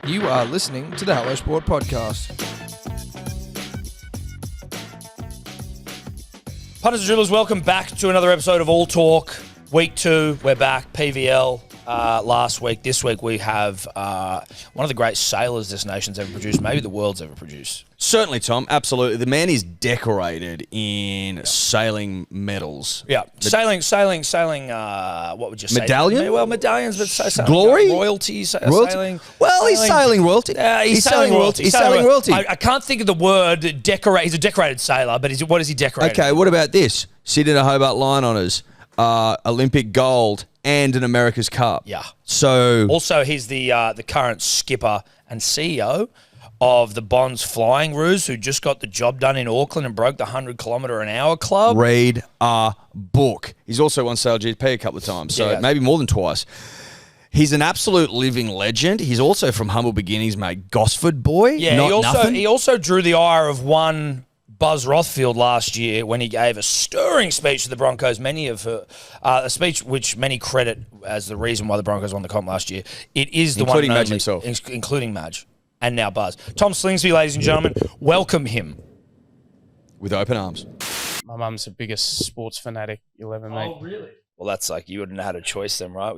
You are listening to the Hello Sport Podcast. Punters and dribblers, welcome back to another episode of All Talk. Week 2, we're back. PVL last week. This week we have one of the great sailors this nation's ever produced, maybe the world's ever produced. Certainly, Tom. Absolutely. The man is decorated in sailing medals. Yeah. Sailing, what would you say? Medallion? Well, medallions, but sailing. Glory? Royalty, sailing. Well, he's sailing royalty. He's sailing royalty. He's sailing royalty. I can't think of the word decorate. He's a decorated sailor, but what is he decorated? Okay, what about this? Sydney to Hobart Line Honours, Olympic gold, and an America's Cup. Yeah. So also, he's the current skipper and CEO of the Bonds Flying Roos, who just got the job done in Auckland and broke the 100-kilometre-an-hour club. read a book. He's also won SailGP a couple of times, so maybe more than twice. He's an absolute living legend. He's also from humble beginnings, mate. Gosford boy. Yeah, he also drew the ire of one Buzz Rothfield last year when he gave a stirring speech to the Broncos. A speech which many credit as the reason why the Broncos won the comp last year. It is the including one and Madge only, himself, including Madge, and now Buzz. Tom Slingsby, ladies and gentlemen, welcome him with open arms. My mum's the biggest sports fanatic you'll ever meet. Oh, really? Well, that's like you wouldn't have had a choice then, right?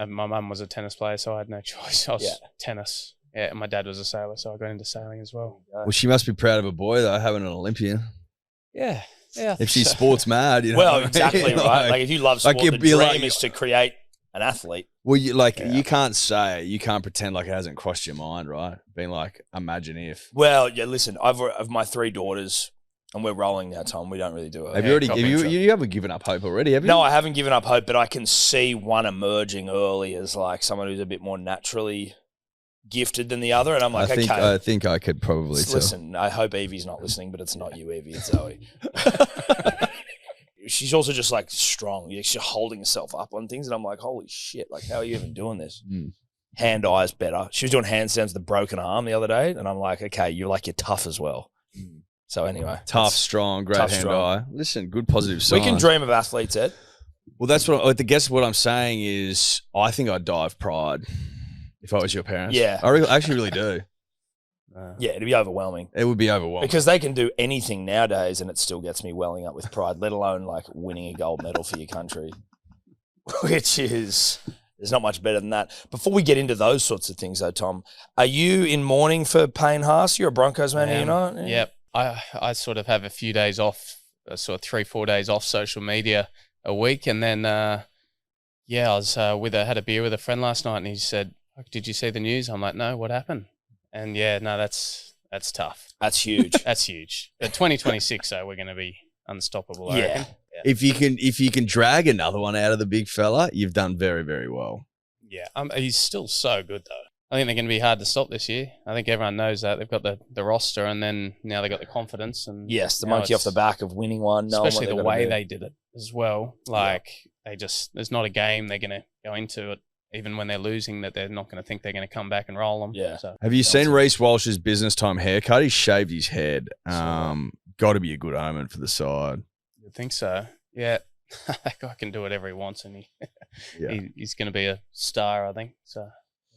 My mum was a tennis player, so I had no choice. I was tennis. Yeah, and my dad was a sailor, so I got into sailing as well. Well, she must be proud of a boy, though, having an Olympian. Yeah. If she's sports mad, you know. Well, exactly, right? Like if you love sport, the dream is to create an athlete. Well, you can't pretend like it hasn't crossed your mind, right? Being like, imagine if. Well, yeah, listen, of my 3 daughters, and we're rolling now, Tom. We don't really do it. You haven't given up hope already, have you? No, I haven't given up hope, but I can see one emerging early as like someone who's a bit more naturally gifted than the other, and I'm like, I think I could probably tell. Listen, I hope Evie's not listening, but it's not you, Evie, it's Zoe. She's also just like strong. She's holding herself up on things, and I'm like, holy shit, like how are you even doing this? Hand eye's better. She was doing handstands with a broken arm the other day, and I'm like, okay, you're tough as well. So anyway, tough, strong, great hand eye. Listen, good positive sign. We can dream of athletes, Ed. Well, that's what I guess. What I'm saying is, I think I'd die of pride if I was your parents. Yeah, I actually really do. Yeah, it'd be overwhelming. It would be overwhelming because they can do anything nowadays, and it still gets me welling up with pride. Let alone like winning a gold medal for your country, which is there's not much better than that. Before we get into those sorts of things, though, Tom, are you in mourning for Payne Haas? You're a Broncos man, you know? Yeah. Yep. I sort of have a few days off, sort of 3-4 days off social media a week, and then I was had a beer with a friend last night, and he said, "Did you see the news?" I'm like, "No, what happened?" And that's tough. That's huge. That's huge. But 2026, though, we're going to be unstoppable. I reckon. Yeah. If you can drag another one out of the big fella, you've done very, very well. Yeah, he's still so good though. I think they're going to be hard to stop this year. I think everyone knows that. They've got the roster, and then now they've got the confidence. And yes, the monkey off the back of winning one. Especially the way they did it as well. Like there's not a game they're going to go into it, even when they're losing, that they're not going to think they're going to come back and roll them. Yeah. So, have you seen Reece Walsh's business time haircut? He shaved his head. Got to be a good omen for the side. I think so. Yeah. That guy can do whatever he wants, and he's going to be a star, I think. So.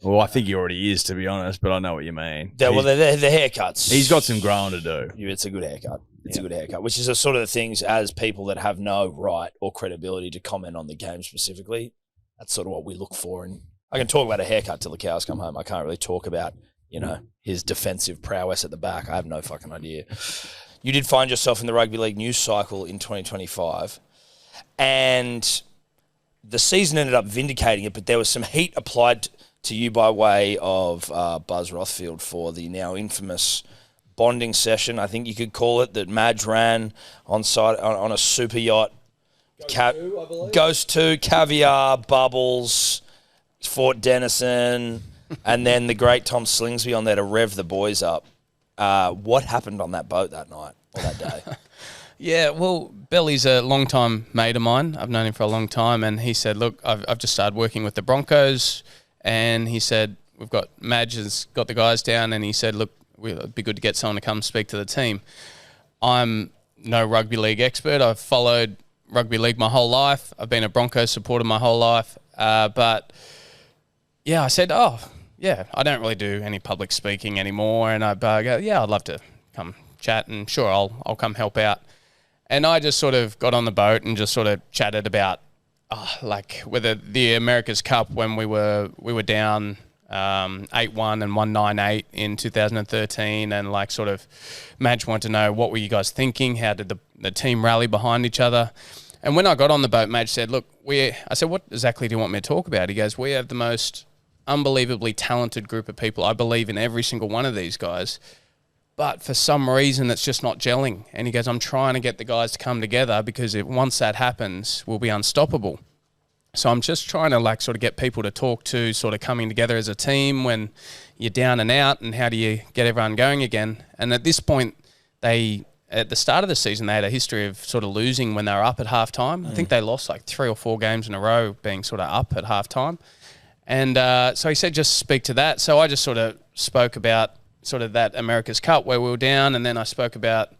Well, I think he already is, to be honest, but I know what you mean. The haircuts. He's got some growing to do. Yeah, it's a good haircut. It's a good haircut, which is a sort of the things as people that have no right or credibility to comment on the game specifically. That's sort of what we look for. And I can talk about a haircut till the cows come home. I can't really talk about, his defensive prowess at the back. I have no fucking idea. You did find yourself in the rugby league news cycle in 2025, and the season ended up vindicating it, but there was some heat applied to you by way of Buzz Rothfield for the now infamous bonding session, I think you could call it, that Madge ran on a super yacht. Ghost 2, Caviar, Bubbles, Fort Denison, and then the great Tom Slingsby on there to rev the boys up. What happened on that boat that night or that day? Yeah, well, Belly's a long-time mate of mine. I've known him for a long time, and he said, look, I've just started working with the Broncos, and he said, Madge has got the guys down, and he said, look, it'd be good to get someone to come speak to the team. I'm no rugby league expert. I've followed rugby league my whole life. I've been a Broncos supporter my whole life. But, yeah, I said, I don't really do any public speaking anymore. And I go, yeah, I'd love to come chat, and sure, I'll come help out. And I just sort of got on the boat and just sort of chatted about like whether the America's Cup when we were down 8-1 and 1-9-8 in 2013, and like sort of Madge wanted to know, what were you guys thinking? How did the team rally behind each other? And when I got on the boat, Madge said, look, I said, what exactly do you want me to talk about? He goes, we have the most unbelievably talented group of people. I believe in every single one of these guys. But for some reason, it's just not gelling. And he goes, I'm trying to get the guys to come together because once that happens, we'll be unstoppable. So I'm just trying to like sort of get people to talk to sort of coming together as a team when you're down and out, and how do you get everyone going again? And at this point, at the start of the season, they had a history of sort of losing when they were up at halftime. I think they lost like 3 or 4 games in a row being sort of up at halftime. And so he said, just speak to that. So I just sort of spoke about sort of that America's Cup where we were down, and then I spoke about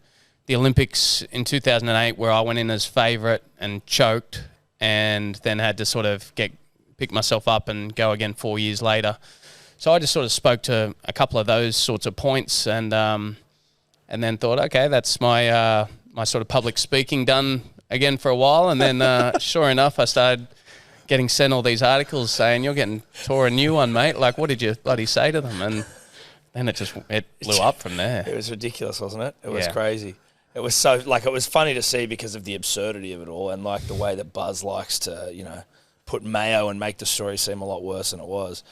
the Olympics in 2008 where I went in as favourite and choked, and then had to sort of pick myself up and go again 4 years later. So I just sort of spoke to a couple of those sorts of points, and then thought, okay, that's my my sort of public speaking done again for a while. And then sure enough, I started getting sent all these articles saying, you're getting tore a new one, mate. Like, what did you bloody say to them? And then it blew up from there. It was ridiculous, wasn't it? It was Yeah. crazy. It was so, like, it was funny to see because of the absurdity of it all, and like the way that Buzz likes to, put mayo and make the story seem a lot worse than it was.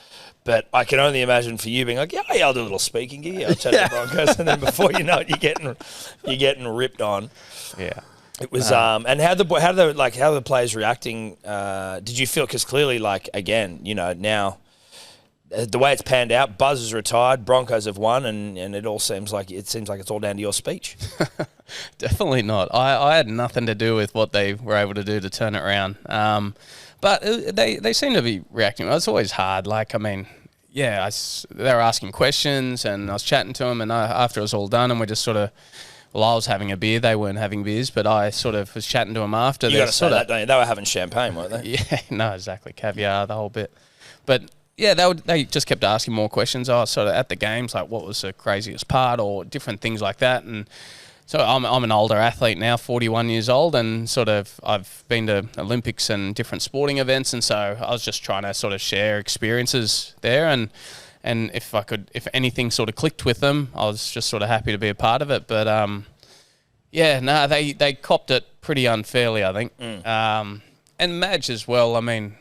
But I can only imagine for you being like, yeah, I'll do a little speaking gig. Yeah, I'll chat to the Broncos, and then before you know it, you're getting ripped on. Yeah. It was and how the players reacting? Did you feel, because clearly, like, again, now the way it's panned out, Buzz is retired, Broncos have won, and it seems like it's all down to your speech. Definitely not. I had nothing to do with what they were able to do to turn it around. But they seem to be reacting. It's always hard. Like, I mean, yeah, they were asking questions, and I was chatting to them, and after it was all done, and we just sort of, well, I was having a beer. They weren't having beers, but I sort of was chatting to them after. You got to say that, don't you? They were having champagne, weren't they? Yeah, no, exactly. Caviar, the whole bit. But yeah, they just kept asking more questions. I was sort of at the games, like, what was the craziest part, or different things like that. And so I'm an older athlete now, 41 years old, and sort of I've been to Olympics and different sporting events, and so I was just trying to sort of share experiences there, and if anything sort of clicked with them, I was just sort of happy to be a part of it. But they copped it pretty unfairly, I think. And Madge as well. I mean,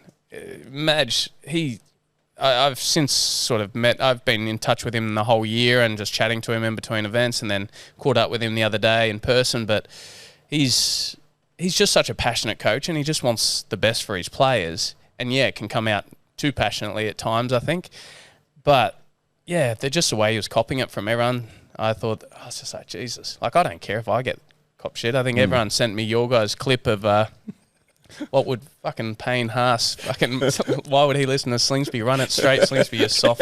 Madge, I've since sort of I've been in touch with him the whole year and just chatting to him in between events, and then caught up with him the other day in person. But he's just such a passionate coach, and he just wants the best for his players. And yeah, it can come out too passionately at times, I think. But yeah, they're just the way he was copying it from everyone. I thought, I was just like, Jesus. Like, I don't care if I get cop shit. I think everyone sent me your guys' clip of what would fucking Payne Haas why would he listen to Slingsby? Run it straight, Slingsby, you're soft.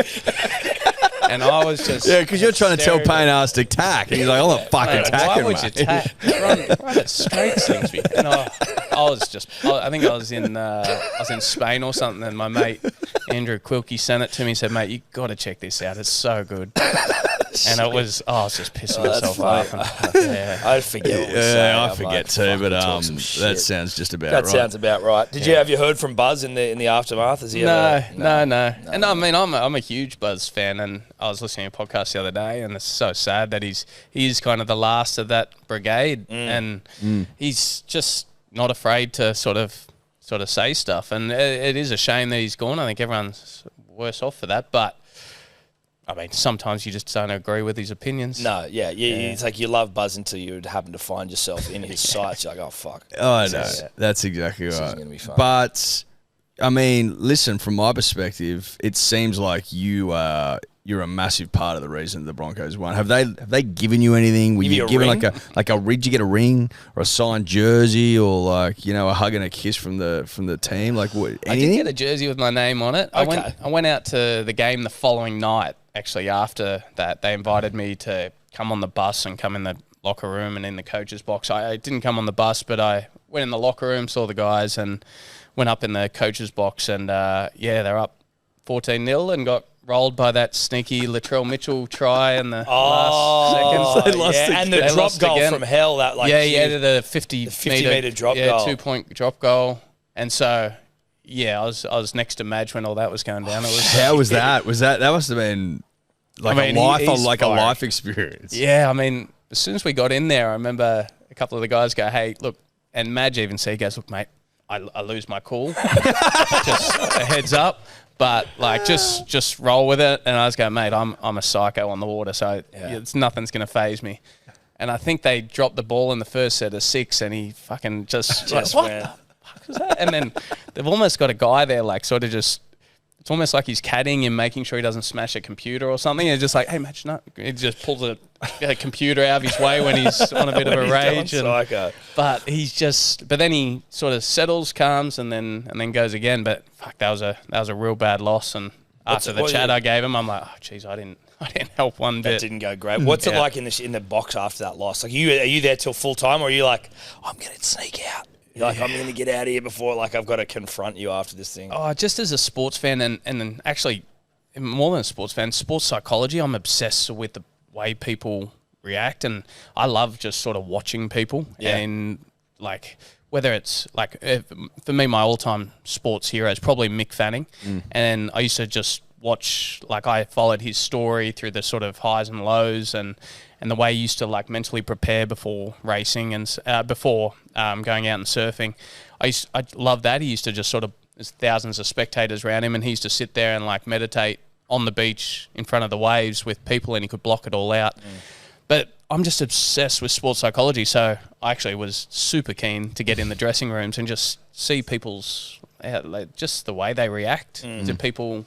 And I was just... Yeah, because you're trying to tell Payne Haas to tack. And he's like, I'm not fucking tacking, why would you tack? Run it straight, Slingsby. And I think I was in Spain or something, and my mate Andrew Quilkey sent it to me and said, mate, you got to check this out. It's so good. And I was just pissing myself off. I forget what we say. I forget too, but that sounds just about right. That sounds about right. Have you heard from Buzz in the aftermath? Has he No. And I mean, I'm a huge Buzz fan, and I was listening to a podcast the other day, and it's so sad that he's kind of the last of that brigade, and he's just not afraid to sort of say stuff, and it is a shame that he's gone. I think everyone's worse off for that, but I mean, sometimes you just don't agree with his opinions. No, yeah. It's like you love Buzz until you happen to find yourself in his sights. You're like, oh, fuck. Oh, no. That's exactly right. This is going to be fun. But, I mean, listen, from my perspective, it seems like you're a massive part of the reason the Broncos won. Have they given you anything? Were you given ring? Did you get a ring or a signed jersey, or a hug and a kiss from the team? Like, what? Anything? I did get a jersey with my name on it. Okay. I went out to the game the following night. Actually, after that, they invited me to come on the bus and come in the locker room and in the coach's box. I didn't come on the bus, but I went in the locker room, saw the guys, and went up in the coach's box. And they're up 14-0 and got rolled by that sneaky Latrell Mitchell try in the last seconds. They lost and the drop goal again. From hell. That the 50 meter drop goal. 2-point drop goal. And so, I was next to Madge when all that was going down. How was that? That must have been a life experience. Yeah, I mean, as soon as we got in there, I remember a couple of the guys go, "Hey, look," and Madge even said, he goes, "Look, mate, I lose my cool. Just a heads up." But just roll with it. And I was going, mate, I'm a psycho on the water, so nothing's going to faze me. And I think they dropped the ball in the first set of 6, and he fucking just what the fuck was that? And then they've almost got a guy there, sort of just. It's almost like he's caddying him, making sure he doesn't smash a computer or something. And just like, hey, match, no. He just pulls a computer out of his way when he's on a bit of a rage. But then he sort of settles, calms, and then goes again. But fuck, that was a real bad loss. And after the chat I gave him, I'm like, oh, geez, I didn't help one bit. That didn't go great. What's it like in the box after that loss? Like, are you there till full time, or are you like, I'm going to sneak out? You're like, I'm going to get out of here before, I've got to confront you after this thing. Oh, just as a sports fan and actually more than a sports fan, sports psychology, I'm obsessed with the way people react, and I love just sort of watching people. Yeah. And, whether it's, for me, my all-time sports hero is probably Mick Fanning. And I used to just watch, I followed his story through the sort of highs and lows and the way he used to mentally prepare before racing and before going out and surfing. I love that. He used to just sort of, there's thousands of spectators around him, and he used to sit there and meditate on the beach in front of the waves with people, and he could block it all out. But I'm just obsessed with sports psychology, so I actually was super keen to get in the dressing rooms and just see people's, just the way they react. Do people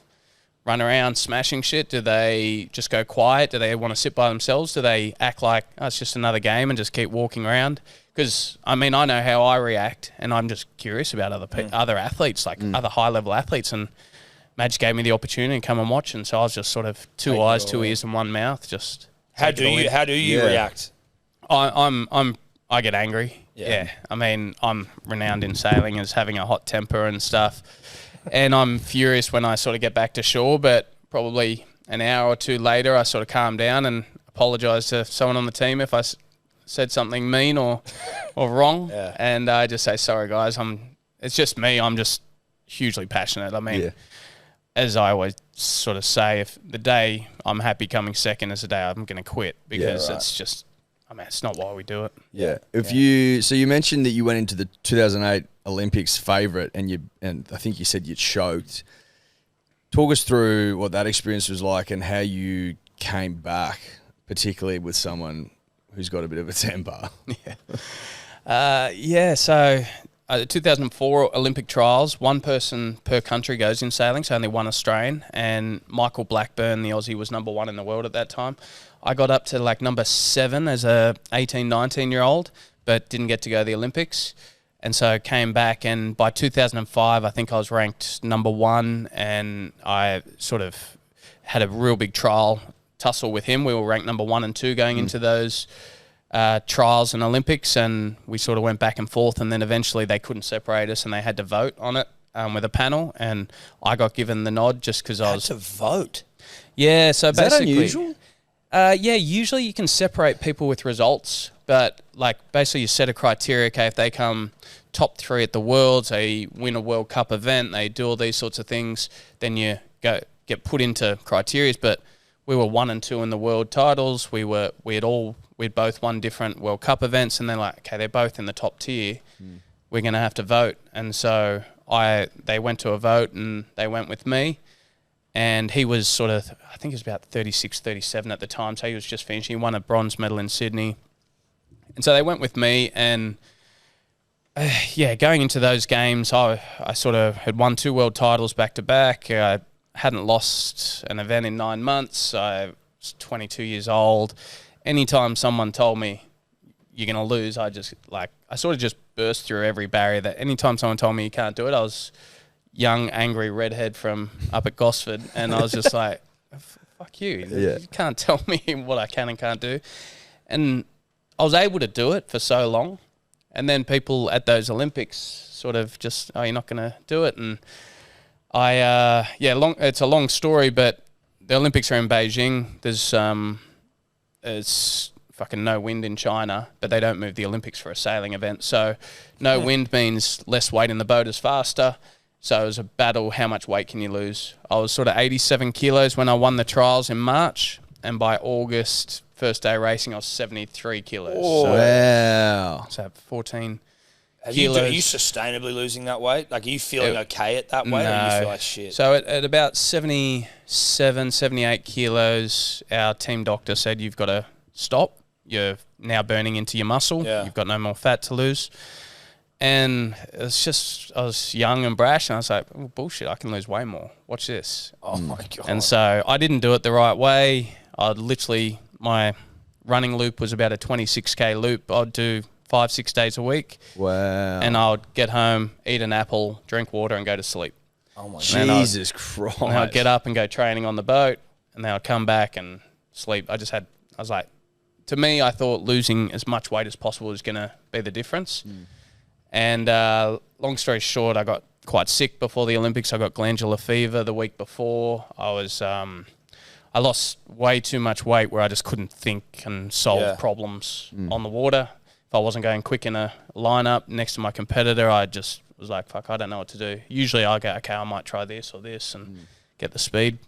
run around smashing shit? Do they just go quiet? Do they want to sit by themselves? Do they act like, oh, it's just another game and just keep walking around? Because, I know how I react, and I'm just curious about other athletes, other high-level athletes. And Madge gave me the opportunity to come and watch, and so I was just sort of two eyes, 2 ears, and one mouth. Just how do you react? I get angry. Yeah. I'm renowned in sailing as having a hot temper and stuff. And I'm furious when I sort of get back to shore, but probably an hour or two later, I sort of calm down and apologise to someone on the team if I said something mean or wrong. Yeah. And I just say, sorry, guys, it's just me. I'm just hugely passionate. As I always sort of say, if the day I'm happy coming second is the day I'm going to quit, because it's just, it's not why we do it. Yeah. You mentioned that you went into the 2008 Olympics favourite, and I think you said you choked. Talk us through what that experience was like and how you came back, particularly with someone who's got a bit of a temper. So the 2004 Olympic trials, one person per country goes in sailing, so only one Australian, and Michael Blackburn, the Aussie, was number 1 in the world at that time. I got up to number 7 as a 18, 19-year-old, but didn't get to go to the Olympics. And so I came back, and by 2005, I think I was ranked number 1, and I sort of had a real big trial tussle with him. We were ranked number 1 and 2 going into those trials and Olympics, and we sort of went back and forth, and then eventually they couldn't separate us, and they had to vote on it with a panel, and I got given the nod just because I was... Had to vote? Yeah, so Is basically... that unusual? Usually you can separate people with results, but basically you set a criteria. Okay, if they come top 3 at the Worlds, they win a World Cup event, they do all these sorts of things, then you get put into criteria. But we were 1 and 2 in the world titles. We'd both won different World Cup events, and they're like, okay, they're both in the top tier. We're going to have to vote. And so they went to a vote, and they went with me. And he was sort of, I think he was about 36, 37 at the time, so he was just finishing. He won a bronze medal in Sydney. And so they went with me, and going into those games, I sort of had won 2 world titles back-to-back. I hadn't lost an event in 9 months. I was 22 years old. Anytime someone told me, you're going to lose, I sort of just burst through every barrier. That anytime someone told me you can't do it, I was... young, angry redhead from up at Gosford, and I was just like, fuck you. Yeah. You can't tell me what I can and can't do. And I was able to do it for so long, and then people at those Olympics sort of just, oh, you're not going to do it. And it's a long story, but the Olympics are in Beijing. There's fucking no wind in China, but they don't move the Olympics for a sailing event. So no wind means less weight in the boat is faster. So it was a battle, how much weight can you lose? I was sort of 87 kilos when I won the trials in March, and by August, first day racing, I was 73 kilos. Oh, wow. So 14 Are kilos. you sustainably losing that weight? Like, are you feeling okay at that weight, or do you feel like shit? So at about 77, 78 kilos, our team doctor said, you've got to stop. You're now burning into your muscle. Yeah. You've got no more fat to lose. And it's just, I was young and brash, and I was like, oh, bullshit, I can lose way more. Watch this. Oh, my God. And so I didn't do it the right way. My running loop was about a 26K loop. I'd do 5-6 days a week. Wow. And I'd get home, eat an apple, drink water, and go to sleep. Oh, my God. Jesus Christ. And I'd get up and go training on the boat, and then I'd come back and sleep. I was like, to me, I thought losing as much weight as possible was going to be the difference. And long story short, I got quite sick before the Olympics. I got glandular fever the week before. I lost way too much weight where I just couldn't think and solve problems on the water. If I wasn't going quick in a lineup next to my competitor, I just was like, fuck, I don't know what to do. Usually I go, okay, I might try this or this and get the speed.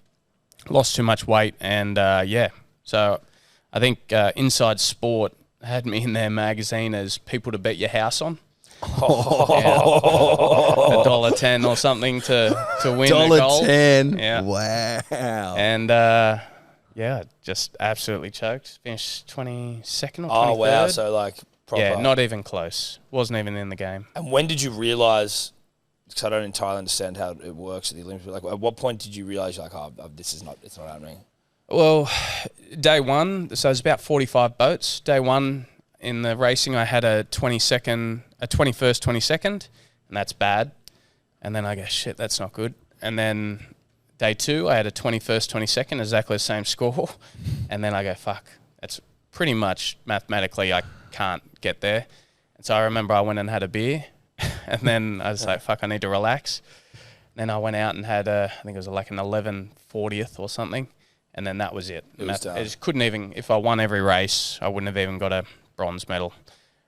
Lost too much weight, and so I think Inside Sport had me in their magazine as people to bet your house on. $1.10 or something to win the gold. $1.10. Yeah. Wow. And just absolutely choked. Finished 22nd or 23rd. Oh, wow. So, like, proper. Yeah, not even close. Wasn't even in the game. And when did you realise, because I don't entirely understand how it works at the Olympics, but like, at what point did you realise, like, it's not happening? Well, day one, so there's about 45 boats. Day one in the racing, I had a 21st, 22nd, and that's bad. And then I go, shit, that's not good. And then day two, I had a 21st, 22nd, exactly the same score. And then I go, fuck, that's pretty much mathematically I can't get there. And so I remember I went and had a beer, and then I was like, fuck, I need to relax. And then I went out and had I think it was like an 11/40th or something. And then that was it. I just couldn't even, if I won every race, I wouldn't have even got a bronze medal.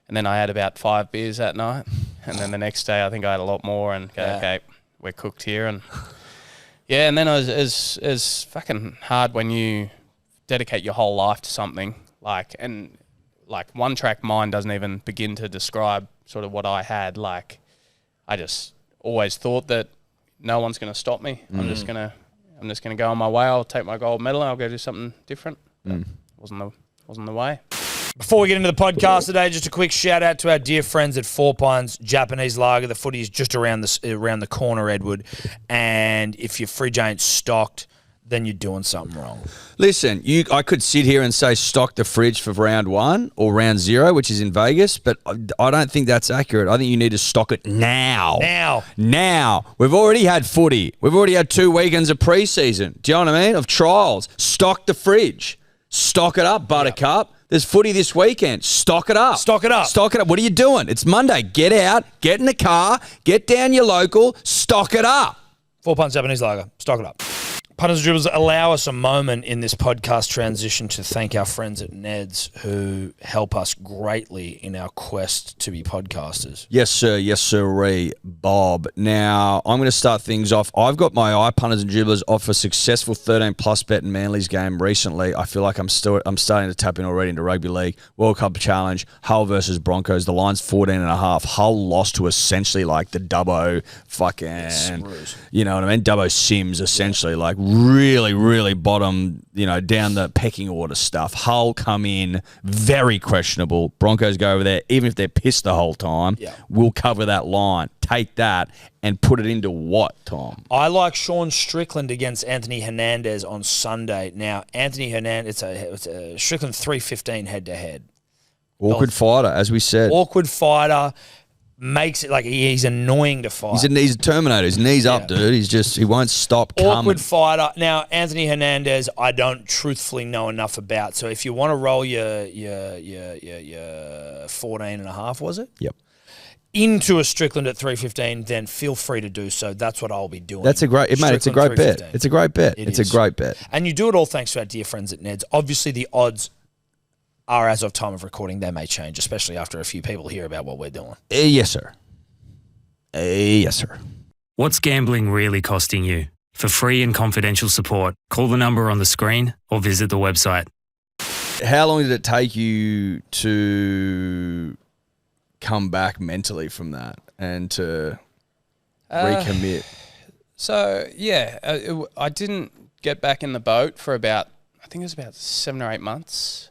And then I had about 5 beers that night. And then the next day, I think I had a lot more and go, okay, we're cooked here. And and then it was fucking hard when you dedicate your whole life to something. Like one track mind doesn't even begin to describe sort of what I had. Like, I just always thought that no one's going to stop me. I'm just going to go on my way. I'll take my gold medal and I'll go do something different. Wasn't the way. Before we get into the podcast today, just a quick shout out to our dear friends at Four Pines Japanese Lager. The footy is just around the corner, Edward. And if your fridge ain't stocked, then you're doing something wrong. Listen, I could sit here and say stock the fridge for round 1 or round 0, which is in Vegas, but I don't think that's accurate. I think you need to stock it now. Now. We've already had footy. We've already had 2 weekends of preseason. Do you know what I mean? Of trials. Stock the fridge. Stock it up, Buttercup. There's footy this weekend. Stock it up. Stock it up. Stock it up. What are you doing? It's Monday. Get out. Get in the car. Get down your local. Stock it up. 4 Pints Japanese Lager. Stock it up. Punters and Dribblers, allow us a moment in this podcast transition to thank our friends at Ned's who help us greatly in our quest to be podcasters. Yes, sir. Yes, sirree, Bob. Now, I'm going to start things off. I've got my eye, Punters and Dribblers, off a successful 13-plus bet in Manly's game recently. I feel like I'm starting to tap in already into rugby league. World Cup Challenge, Hull versus Broncos. The line's 14.5. Hull lost to essentially like the Dubbo fucking, you know what I mean? Dubbo Sims, essentially. Like, really, really bottom, down the pecking order stuff. Hull come in very questionable. Broncos go over there, even if they're pissed the whole time, we'll cover that line. Take that and put it into what, Tom? I like Sean Strickland against Anthony Hernandez on Sunday. Now, Anthony Hernandez, it's a Strickland 315 head-to-head. Awkward fighter, as we said. Awkward fighter. Makes it like he's annoying to fight. He's a Terminator. His knees up, dude. He won't stop coming. Awkward fighter. Now, Anthony Hernandez, I don't truthfully know enough about. So if you want to roll your 14.5, was it? Yep. into a Strickland at 315, then feel free to do so. That's what I'll be doing. That's a great, mate. It's a great bet. It's a great bet. It's a great bet. And you do it all thanks to our dear friends at Ned's. Obviously, the odds are, as of time of recording, they may change, especially after a few people hear about what we're doing. Yes, sir. Yes, sir. What's gambling really costing you? For free and confidential support, call the number on the screen or visit the website. How long did it take you to come back mentally from that and to recommit? I didn't get back in the boat for I think it was about 7 or 8 months.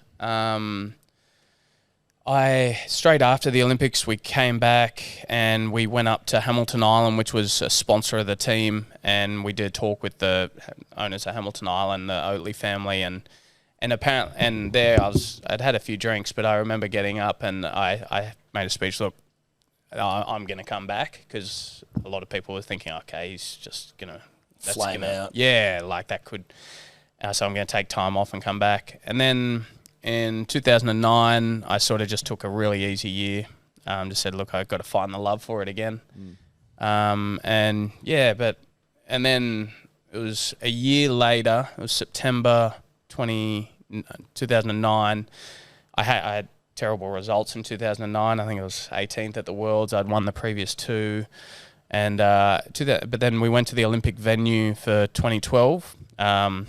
Straight after the Olympics, we came back and we went up to Hamilton Island, which was a sponsor of the team, and we did talk with the owners of Hamilton Island, the Oatley family, and there I'd had a few drinks, but I remember getting up and I made a speech. Look, I'm going to come back, because a lot of people were thinking, okay, he's just going to flame out. Yeah, like that could. So I'm going to take time off and come back, and then. In 2009, I sort of just took a really easy year. Just said, look, I've got to find the love for it again. And then it was a year later. It was September 2009. I had terrible results in 2009. I think it was 18th at the Worlds. I'd won the previous 2. And but then we went to the Olympic venue for 2012. So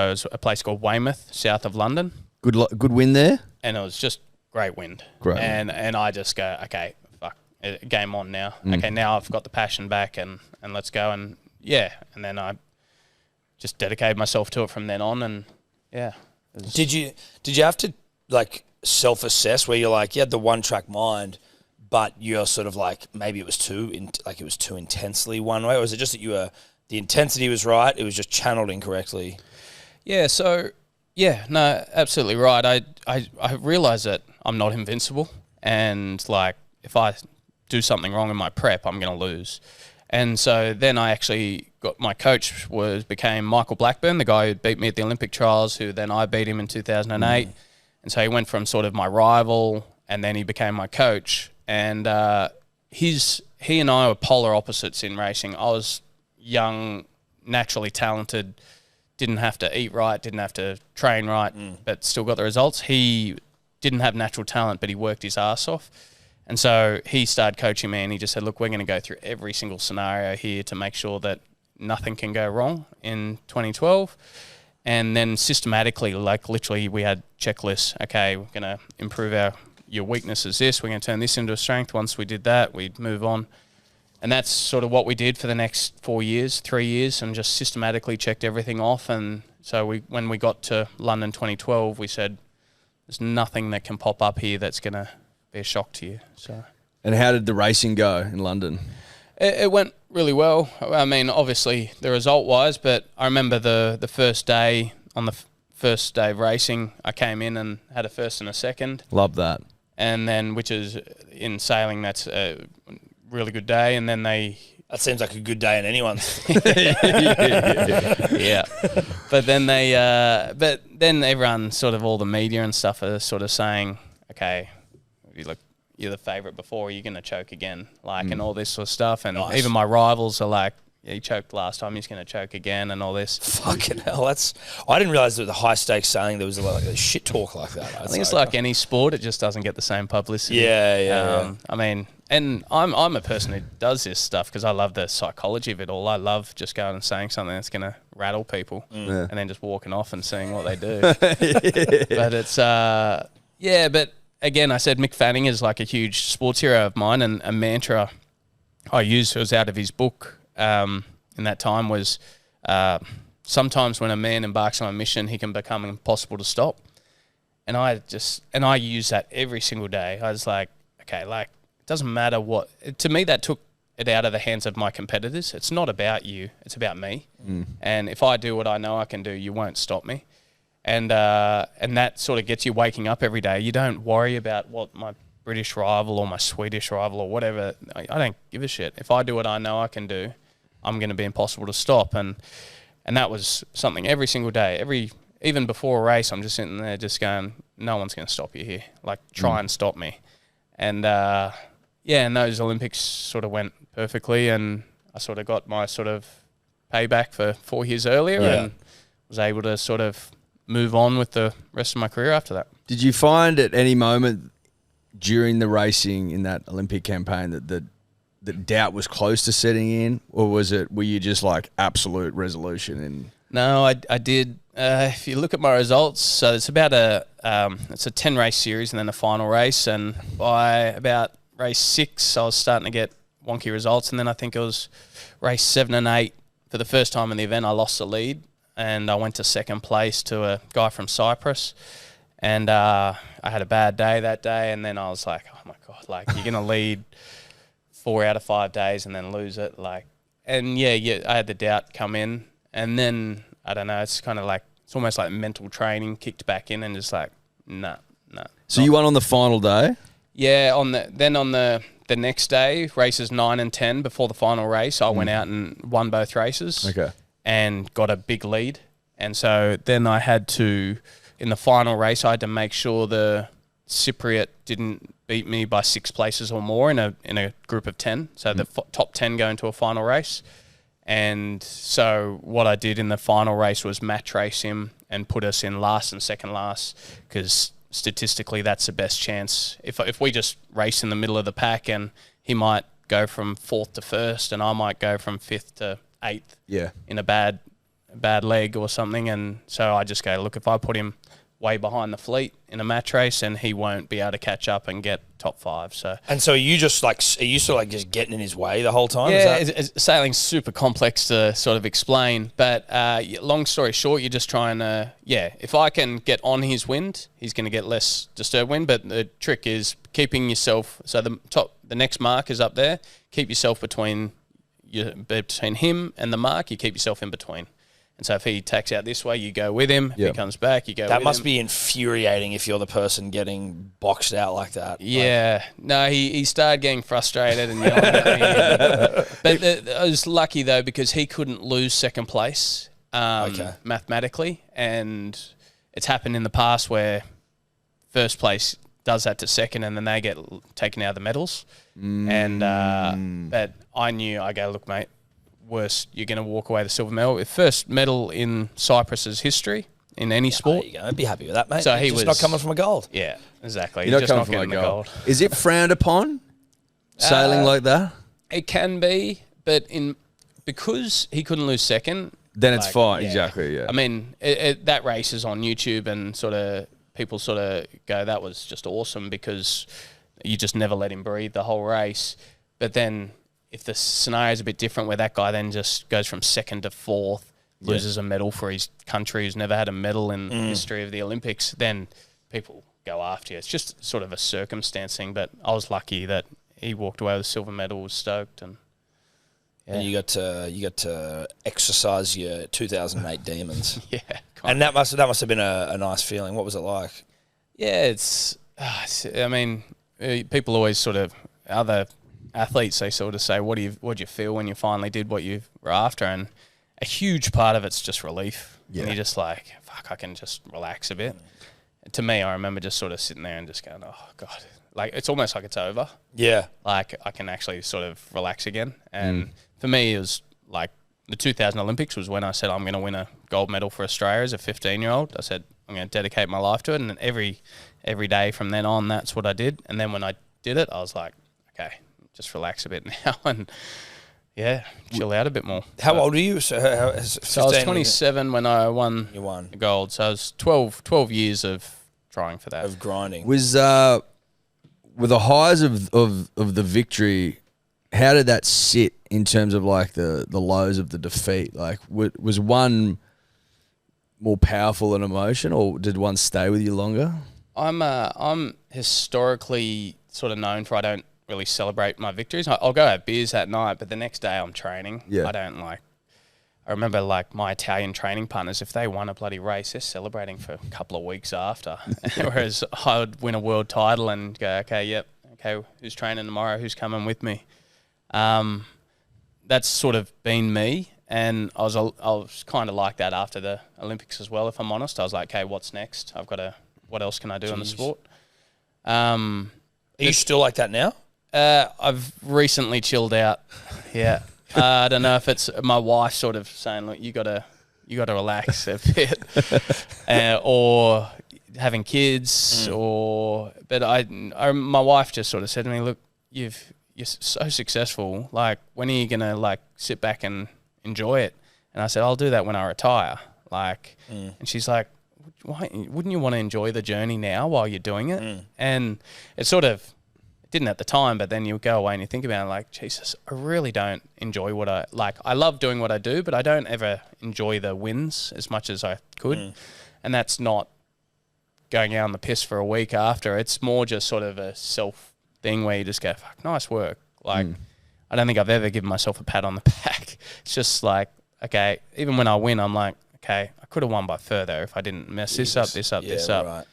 it was a place called Weymouth, south of London. Good win there? And it was just great wind. Great. And I just go, okay, fuck, game on now. Okay, now I've got the passion back and let's go. And then I just dedicated myself to it from then on. And Did you have to like self-assess where you're like, you had the one-track mind, but you're sort of like, maybe it was too intensely one way? Or was it just that the intensity was right, it was just channeled incorrectly? Yeah, so... Yeah, no, absolutely right. I realise that I'm not invincible, and like if I do something wrong in my prep, I'm going to lose. And so then I actually got my coach became Michael Blackburn, the guy who beat me at the Olympic trials, who then I beat him in 2008. And so he went from sort of my rival, and then he became my coach. And he and I were polar opposites in racing. I was young, naturally talented, didn't have to eat right, didn't have to train right, but still got the results. He didn't have natural talent, but he worked his ass off. And so he started coaching me, and he just said, look, we're going to go through every single scenario here to make sure that nothing can go wrong in 2012. And then systematically, like literally we had checklists. Okay, we're going to improve your weakness is this. We're going to turn this into a strength. Once we did that, we'd move on. And that's sort of what we did for the next 3 years, and just systematically checked everything off. And so when we got to London 2012, we said, there's nothing that can pop up here that's going to be a shock to you. So. And how did the racing go in London? It went really well. I mean, obviously the result-wise, but I remember the first day, on the first day of racing, I came in and had a first and a second. Love that. And then, which is in sailing, that's a really good day. And then that seems like a good day in anyone's. Yeah. But then everyone, sort of all the media and stuff, are sort of saying, okay, you're the favourite before, you're going to choke again, and all this sort of stuff. And even my rivals are like, yeah, he choked last time, he's going to choke again, and all this. Fucking hell, I didn't realise that with the high stakes sailing there was a lot of shit talk like that. I think it's like any sport, it just doesn't get the same publicity. Yeah. I mean, and I'm a person who does this stuff because I love the psychology of it all. I love just going and saying something that's going to rattle people and then just walking off and seeing what they do. But it's, but again, I said Mick Fanning is like a huge sports hero of mine, and a mantra I used, was out of his book in that time, was sometimes when a man embarks on a mission, he can become impossible to stop. And I use that every single day. I was like, okay, it doesn't matter what. To me, that took it out of the hands of my competitors. It's not about you, it's about me. And if I do what I know I can do, you won't stop me. And that sort of gets you waking up every day. You don't worry about what my British rival or my Swedish rival or whatever. I don't give a shit. If I do what I know I can do, I'm going to be impossible to stop. And that was something every single day. Even before a race, I'm just sitting there just going, no one's going to stop you here. Try and stop me. And and those Olympics sort of went perfectly, and I sort of got my sort of payback for 4 years earlier and was able to sort of move on with the rest of my career after that. Did you find at any moment during the racing in that Olympic campaign that the doubt was close to setting in, or were you just like absolute resolution? And No, I did. If you look at my results, so it's about it's a 10 race series and then a final race, and by about race 6, I was starting to get wonky results, and then I think it was race 7 and 8 for the first time in the event I lost the lead, and I went to second place to a guy from Cyprus, and I had a bad day that day, and then I was like, oh my God, like you're going to lead 4 out of 5 days and then lose it, like, and I had the doubt come in, and then I don't know, it's kind of like, it's almost like mental training kicked back in and just like, nah. So you won on the final day? Yeah, on the next day, races 9 and 10 before the final race, I went out and won both races. Okay. And got a big lead. And so then I had to, in the final race, I had to make sure the Cypriot didn't beat me by 6 places or more in a group of 10. So the top 10 go into a final race. And so what I did in the final race was match race him and put us in last and second last, because statistically that's the best chance. If we just race in the middle of the pack, and he might go from 4th to 1st and I might go from 5th to 8th in a bad leg or something. And so I just go, look, if I put him way behind the fleet in a match race, and he won't be able to catch up and get top 5. So are you just like just getting in his way the whole time? Yeah, sailing's super complex to sort of explain, but long story short, you're just trying to, if I can get on his wind, he's going to get less disturbed wind, but the trick is keeping yourself, so the next mark is up there, keep yourself between him and the mark, you keep yourself in between. And so if he tacks out this way, you go with him. If he comes back, you go with him. That must be infuriating if you're the person getting boxed out like that. Yeah. No, he started getting frustrated and yelling at me. But I was lucky, though, because he couldn't lose second place mathematically. And it's happened in the past where first place does that to second, and then they get taken out of the medals. But I knew, I go, look, mate, worst, you're going to walk away the silver medal. First medal in Cyprus's history in any sport. There you go. I'd be happy with that, mate. So he was not coming from a gold. Yeah, exactly. You're just not coming getting from a gold. gold. Is it frowned upon, sailing like that? It can be, but because he couldn't lose second, then it's fine. Exactly. Yeah. I mean, that race is on YouTube, and sort of people sort of go, that was just awesome, because you just never let him breathe the whole race. But then, if the scenario is a bit different, where that guy then just goes from 2nd to 4th, loses a medal for his country, who's never had a medal in the history of the Olympics, then people go after you. It's just sort of a circumstance thing, but I was lucky that he walked away with a silver medal, was stoked. And you got to exercise your 2008 demons. Yeah. And that must have been a nice feeling. What was it like? Yeah, I mean, people always sort of, other athletes, they sort of say, what do you feel when you finally did what you were after? And a huge part of it's just relief. Yeah. And you're just like, fuck, I can just relax a bit. To me, I remember just sort of sitting there and just going, oh, God. Like, it's almost like it's over. Yeah. Like, I can actually sort of relax again. And for me, it was like the 2000 Olympics was when I said I'm going to win a gold medal for Australia as a 15-year-old. I said I'm going to dedicate my life to it. And every day from then on, that's what I did. And then when I did it, I was like, okay, just relax a bit now and, chill out a bit more. How old were you? So I was 27 when I won the gold. So I was 12 years of trying for that. Of grinding. Were the highs of the victory, how did that sit in terms of like the lows of the defeat? Like, was one more powerful in emotion, or did one stay with you longer? I'm historically sort of known for I don't really celebrate my victories. I'll go have beers that night, but the next day I'm training. Yeah. I remember like my Italian training partners, if they won a bloody race, they're celebrating for a couple of weeks after. Whereas I would win a world title and go, okay, who's training tomorrow? Who's coming with me? That's sort of been me. And I was kind of like that after the Olympics as well, if I'm honest. I was like, okay, what's next? What else can I do in the sport? Are you still like that now? I've recently chilled out. Yeah. I don't know if it's my wife sort of saying, look, you gotta relax a bit, or having kids, but my wife just sort of said to me, look, you're so successful. Like, when are you gonna like sit back and enjoy it? And I said, I'll do that when I retire. Like, and she's like, why wouldn't you want to enjoy the journey now while you're doing it? And it sort of didn't at the time, but then you go away and you think about it, like, Jesus, I really don't enjoy what I like. I love doing what I do, but I don't ever enjoy the wins as much as I could. And that's not going out on the piss for a week after. It's more just sort of a self thing where you just go, fuck, nice work. Like, I don't think I've ever given myself a pat on the back. It's just like, okay, even when I win, I'm like, okay, I could have won by further if I didn't mess this up. Right.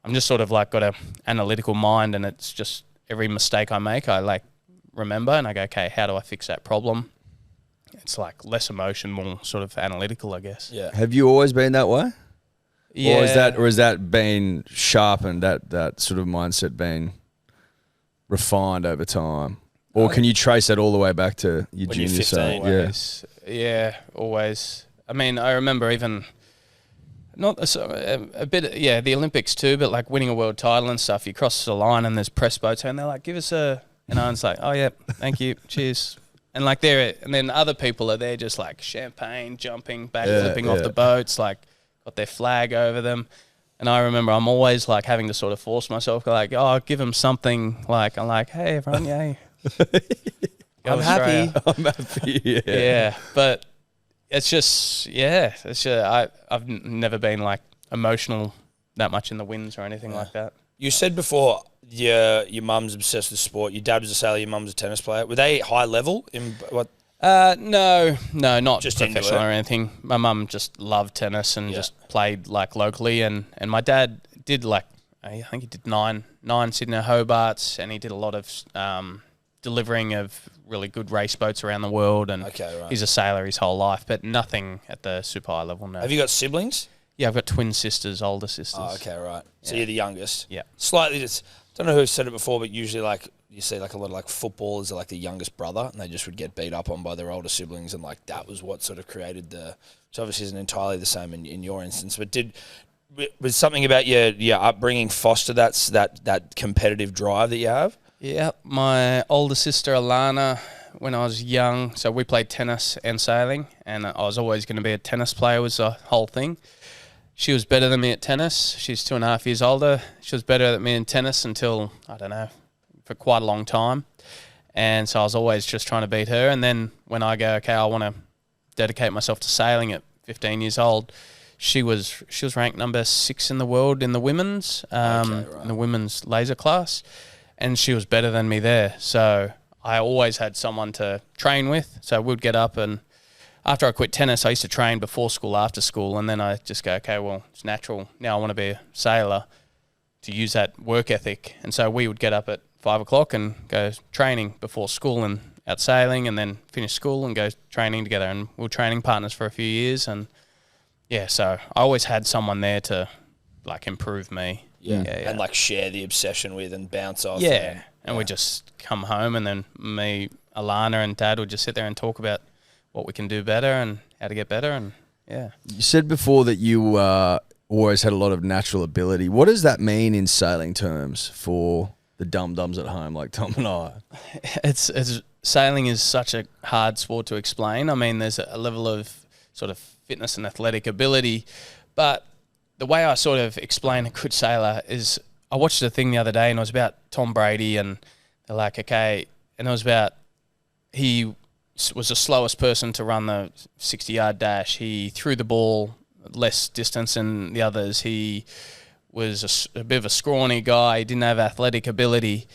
I'm just sort of like got a analytical mind, and it's just every mistake I make, I like remember and I go, okay, how do I fix that problem? It's like less emotion, more sort of analytical, I guess. Yeah. Have you always been that way? Yeah. Or is that been sharpened, that sort of mindset been refined over time? Or can you trace that all the way back to your when junior you're 15? side? Yeah, always. I mean, I remember even not a bit, the Olympics too, but like winning a world title and stuff. You cross the line and there's press boats and they're like, give us a, and it's like, oh yeah, thank you, cheers. And like and then other people are there just like champagne, jumping, backflipping off the boats, like got their flag over them. And I remember I'm always like having to sort of force myself, like, oh, give them something. Like, I'm like, hey everyone, yay. I'm happy. I'm happy. Yeah, but it's just, I've never been like emotional that much in the wins or anything like that. You said before your mum's obsessed with sport. Your dad was a sailor. Your mum's a tennis player. Were they high level in what? No, not Just professional or anything. My mum just loved tennis and just played like locally, and my dad did like, I think he did nine Sydney Hobarts, and he did a lot of delivering of really good race boats around the world, and he's a sailor his whole life, but nothing at the super high level. No. Have you got siblings? Yeah, I've got twin sisters, older sisters. Oh, okay, right. So you're the youngest. Yeah. Slightly, don't know who said it before, but usually like you see like a lot of like footballers are like the youngest brother, and they just would get beat up on by their older siblings, and like that was what sort of created which obviously isn't entirely the same in your instance, but was something about your upbringing foster that competitive drive that you have? Yeah, my older sister Alana, when I was young, so we played tennis and sailing, and I was always going to be a tennis player was the whole thing. She was better than me at tennis. She's 2.5 years older. She was better than me in tennis until, I don't know, for quite a long time. And so I was always just trying to beat her. And then when I go, okay, I want to dedicate myself to sailing at 15 years old, she was ranked number 6 in the world in the women's, in the women's laser class. And she was better than me there. So I always had someone to train with. So we'd get up, and after I quit tennis, I used to train before school, after school, and then I just go, okay, well, it's natural. Now I want to be a sailor to use that work ethic. And so we would get up at 5 o'clock and go training before school and out sailing, and then finish school and go training together. And we were training partners for a few years. And yeah, so I always had someone there to like improve me. Yeah. And like share the obsession with and bounce off. Yeah. And we'd just come home, and then me, Alana, and Dad would just sit there and talk about what we can do better and how to get better. And yeah. You said before that you always had a lot of natural ability. What does that mean in sailing terms for the dum-dums at home like Tom and I? It's sailing is such a hard sport to explain. I mean, there's a level of sort of fitness and athletic ability, but the way I sort of explain a good sailor is I watched a thing the other day, and it was about Tom Brady, and they're like, okay, and it was about he was the slowest person to run the 60-yard dash. He threw the ball less distance than the others. He was a bit of a scrawny guy. He didn't have athletic ability,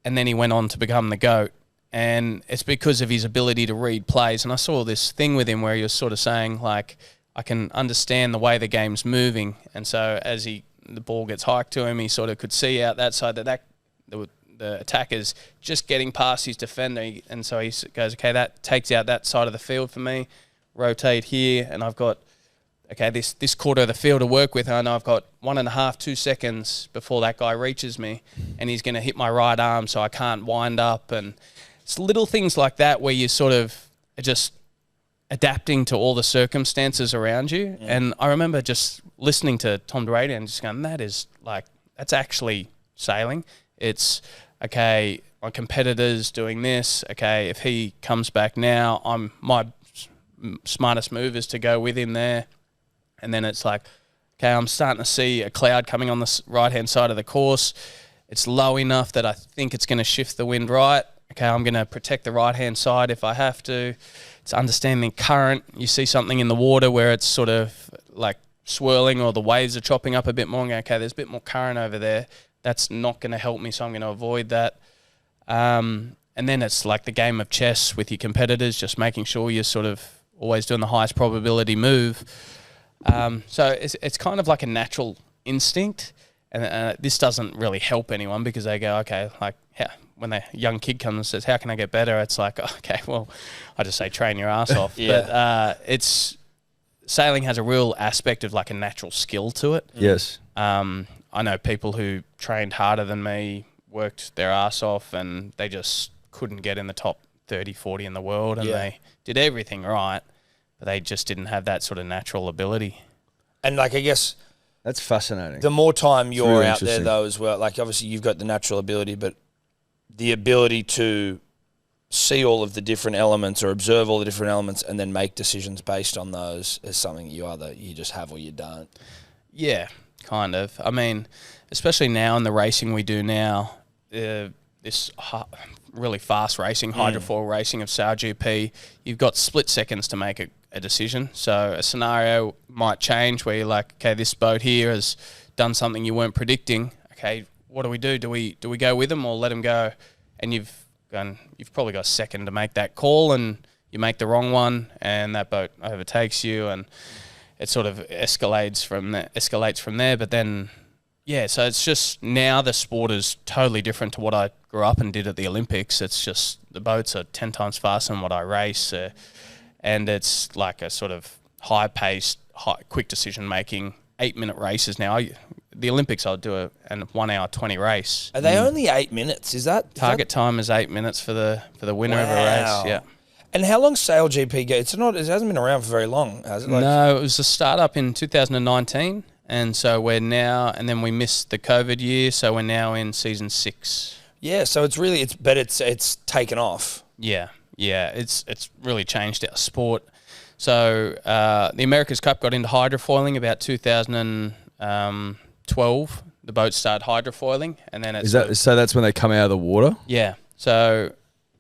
and then he went on to become the GOAT. And it's because of his ability to read plays. And I saw this thing with him where he was sort of saying, like, I can understand the way the game's moving. And so as the ball gets hiked to him, he sort of could see out that side that the attacker's just getting past his defender. And so he goes, okay, that takes out that side of the field for me. Rotate here, and I've got okay, this quarter of the field to work with. I know I've got 1.5, 2 seconds before that guy reaches me, and he's going to hit my right arm, so I can't wind up. And it's little things like that where you sort of are just adapting to all the circumstances around you. Yeah. And I remember just listening to Tom Brady and just going, that's actually sailing. It's, okay, my competitor's doing this. Okay, if he comes back now, my smartest move is to go with him there. And then it's like, okay, I'm starting to see a cloud coming on the right-hand side of the course. It's low enough that I think it's going to shift the wind right. Okay, I'm going to protect the right-hand side if I have to. It's understanding current. You see something in the water where it's sort of like swirling or the waves are chopping up a bit more. Okay, there's a bit more current over there. That's not going to help me, so I'm going to avoid that. And then it's like the game of chess with your competitors, just making sure you're sort of always doing the highest probability move. So it's kind of like a natural instinct. And this doesn't really help anyone because they go, okay, like when a young kid comes and says, how can I get better? It's like, okay, well, I just say train your ass off. Yeah. But sailing has a real aspect of like a natural skill to it. Yes. I know people who trained harder than me, worked their ass off, and they just couldn't get in the top 30, 40 in the world, and they did everything right, but they just didn't have that sort of natural ability. And like, I guess that's fascinating. The more time you're really out there though as well, like obviously you've got the natural ability, but the ability to see all of the different elements or observe all the different elements and then make decisions based on those is something you just have or you don't. Yeah, kind of. I mean, especially now in the racing we do now, this really fast racing, hydrofoil racing of SailGP, you've got split seconds to make a decision. So a scenario might change where you're like, okay, this boat here has done something you weren't predicting. Okay, what do we do? Do we go with them or let them go? And you've probably got a second to make that call, and you make the wrong one, and that boat overtakes you, and it sort of escalates from there. But then, yeah, so it's just now the sport is totally different to what I grew up and did at the Olympics. It's just the boats are 10 times faster than what I race, and it's like a sort of high-paced, quick decision-making, 8-minute races now. The Olympics, I'll do a 1 hour 20 race. Are they only 8 minutes? Is that target time is 8 minutes for the winner of a race? Yeah. And how long SailGP go? It hasn't been around for very long, has it? No, it was a startup in 2019, and so we're now, and then we missed the COVID year, so we're now in season 6. Yeah, so it's taken off. Yeah, it's really changed our sport. So the America's Cup got into hydrofoiling about 2012. The boats started hydrofoiling, and then so that's when they come out of the water? Yeah. So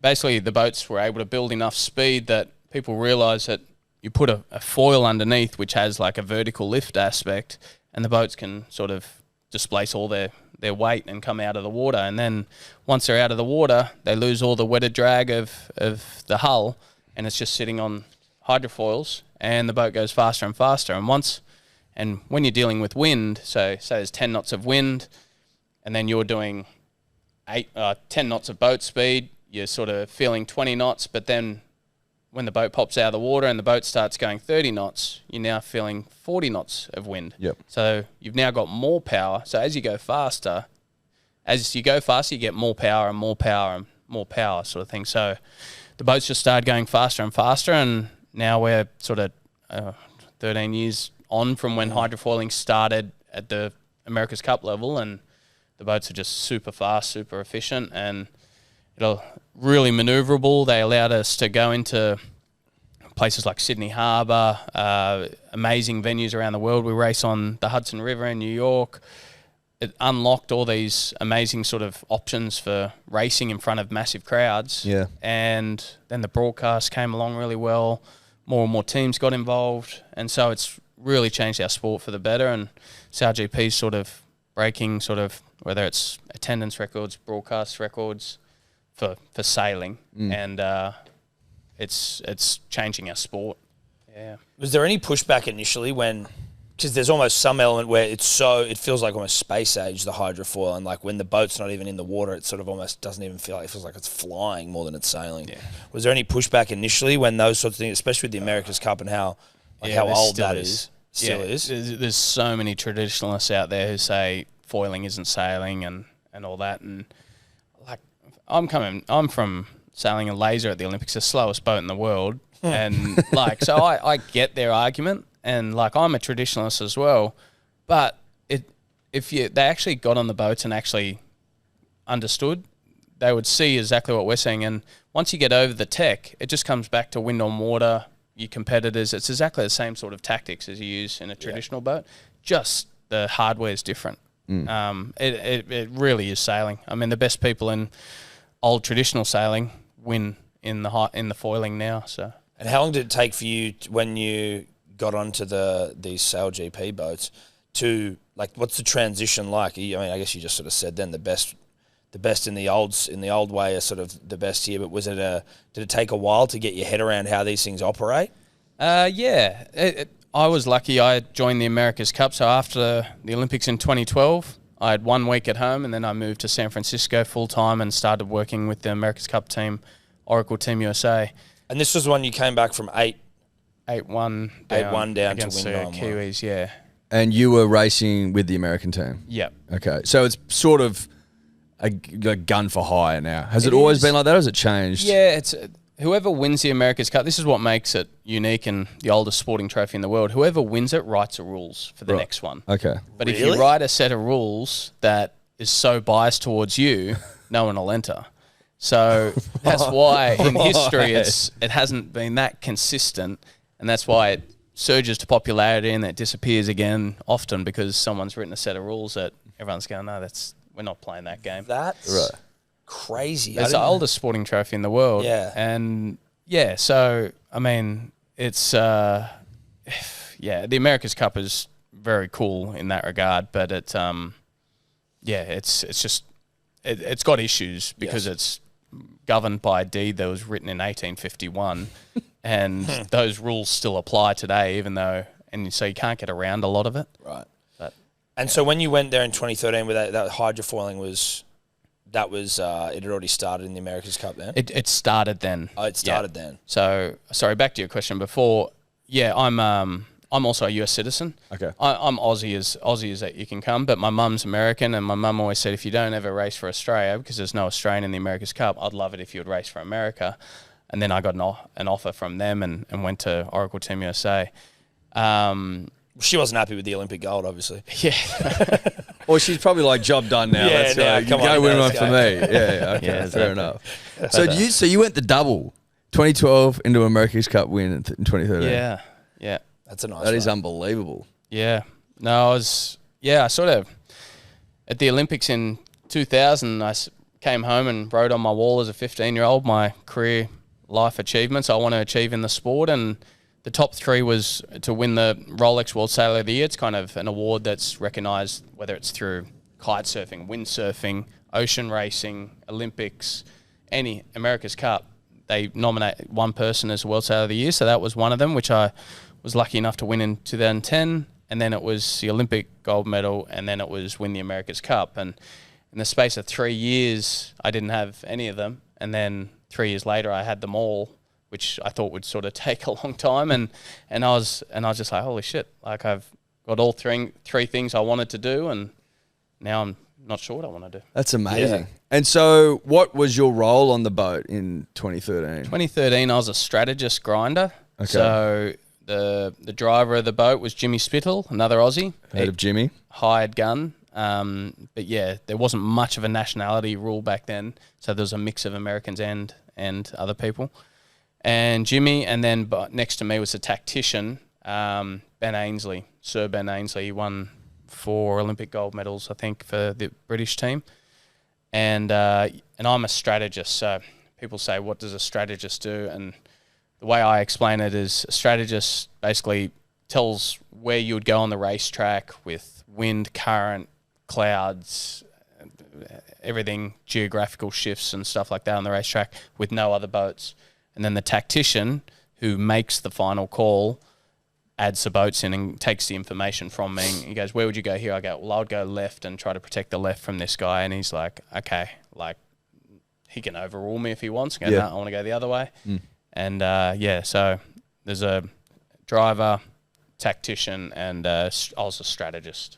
basically the boats were able to build enough speed that people realised that you put a foil underneath which has like a vertical lift aspect, and the boats can sort of displace all their weight and come out of the water. And then once they're out of the water, they lose all the wetted drag of the hull, and it's just sitting on hydrofoils, and the boat goes faster and faster. And when you're dealing with wind, so say there's 10 knots of wind, and then you're doing 10 knots of boat speed, you're sort of feeling 20 knots, but then when the boat pops out of the water and the boat starts going 30 knots, you're now feeling 40 knots of wind. Yep. So you've now got more power. So as you go faster, you get more power and more power and more power sort of thing. So the boats just started going faster and faster, and now we're sort of 13 years on from when hydrofoiling started at the America's Cup level, and the boats are just super fast, super efficient, and really manoeuvrable. They allowed us to go into places like Sydney Harbour, amazing venues around the world. We race on the Hudson River in New York. It unlocked all these amazing sort of options for racing in front of massive crowds. Yeah. And then the broadcast came along really well. More and more teams got involved. And so it's really changed our sport for the better. And SailGP's sort of breaking whether it's attendance records, broadcast records, for sailing, and it's changing our sport. Yeah. Was there any pushback initially because there's almost some element where it feels like almost space age, the hydrofoil, and like when the boat's not even in the water, it sort of almost doesn't even feel like, it feels like it's flying more than it's sailing. Yeah. Was there any pushback initially when those sorts of things, especially with the America's Cup and how old that is? Still is. There's so many traditionalists out there who say foiling isn't sailing and all that. And like, I'm from sailing a laser at the Olympics, the slowest boat in the world. And like, so I get their argument, and like, I'm a traditionalist as well. But they actually got on the boats and actually understood, they would see exactly what we're saying. And once you get over the tech, it just comes back to wind on water. Your competitors, it's exactly the same sort of tactics as you use in a traditional boat. Just the hardware is different. It really is sailing. I mean, the best people in old traditional sailing win in the foiling now. So. And how long did it take for you when you got onto these SailGP boats to, like, what's the transition like? I mean, I guess you just sort of said then the best in the old way are sort of the best here, but did it take a while to get your head around how these things operate? Yeah. I was lucky. I joined the America's Cup, so after the Olympics in 2012, I had 1 week at home, and then I moved to San Francisco full-time and started working with the America's Cup team, Oracle Team USA. And this was when you came back from 8-1 down to against win 9-1. Kiwis, yeah. And you were racing with the American team? Yep. Okay. So it's sort of a gun for hire now. Has it always been like that, or has it changed? Yeah, it's whoever wins the America's Cup, this is what makes it unique and the oldest sporting trophy in the world. Whoever wins it writes the rules for the next one. Okay. But if you write a set of rules that is so biased towards you, no one will enter. So that's why in history it hasn't been that consistent, and that's why it surges to popularity and it disappears again often, because someone's written a set of rules that everyone's going, no, we're not playing that game. That's crazy. It's the oldest sporting trophy in the world. Yeah. And yeah, so I mean, it's the America's Cup is very cool in that regard, but it's just it's got issues because it's governed by a deed that was written in 1851, and those rules still apply today, even though, and so you can't get around a lot of it. Right. And so when you went there in 2013 with that hydrofoiling it had already started in the America's Cup then? It started then. Oh, it started then. So, sorry, back to your question before. Yeah, I'm also a US citizen. Okay. I'm Aussie as that you can come, but my mum's American, and my mum always said, if you don't ever race for Australia, because there's no Australian in the America's Cup, I'd love it if you would race for America. And then I got an offer from them and went to Oracle Team USA. She wasn't happy with the Olympic gold, obviously. Yeah. Well, she's probably like, job done now. Yeah, Let's go. Go win one for me. Yeah, okay, Yeah, fair enough. So you went the double, 2012 into America's Cup win in 2013. Yeah. That's a nice That is unbelievable. Yeah. No, I sort of, at the Olympics in 2000, I came home and wrote on my wall as a 15-year-old my career life achievements I want to achieve in the sport, and the top 3 was to win the Rolex World Sailor of the Year. It's kind of an award that's recognised, whether it's through kite surfing, windsurfing, ocean racing, Olympics, any America's Cup. They nominate one person as World Sailor of the Year, so that was one of them, which I was lucky enough to win in 2010. And then it was the Olympic gold medal, and then it was win the America's Cup. And in the space of 3 years, I didn't have any of them. And then 3 years later, I had them all, which I thought would sort of take a long time. And I was just like, holy shit, like I've got all three things I wanted to do, and now I'm not sure what I want to do. That's amazing. Yeah. And so what was your role on the boat in 2013? 2013, I was a strategist grinder. Okay. So the driver of the boat was Jimmy Spittle, another Aussie. Heard of Jimmy. Hired gun. But yeah, there wasn't much of a nationality rule back then, so there was a mix of Americans and other people. And Jimmy, and then next to me was a tactician, Ben Ainsley, Sir Ben Ainsley. He won 4 Olympic gold medals, I think, for the British team. And I'm a strategist, so people say, what does a strategist do? And the way I explain it is a strategist basically tells where you would go on the racetrack with wind, current, clouds, everything, geographical shifts and stuff like that on the racetrack with no other boats. And then the tactician, who makes the final call, adds the boats in and takes the information from me. He goes, where would you go here? I go, well, I would go left and try to protect the left from this guy. And he's like, okay, like he can overrule me if he wants. I go, no, I want to go the other way. And so there's a driver, tactician, and I was a strategist.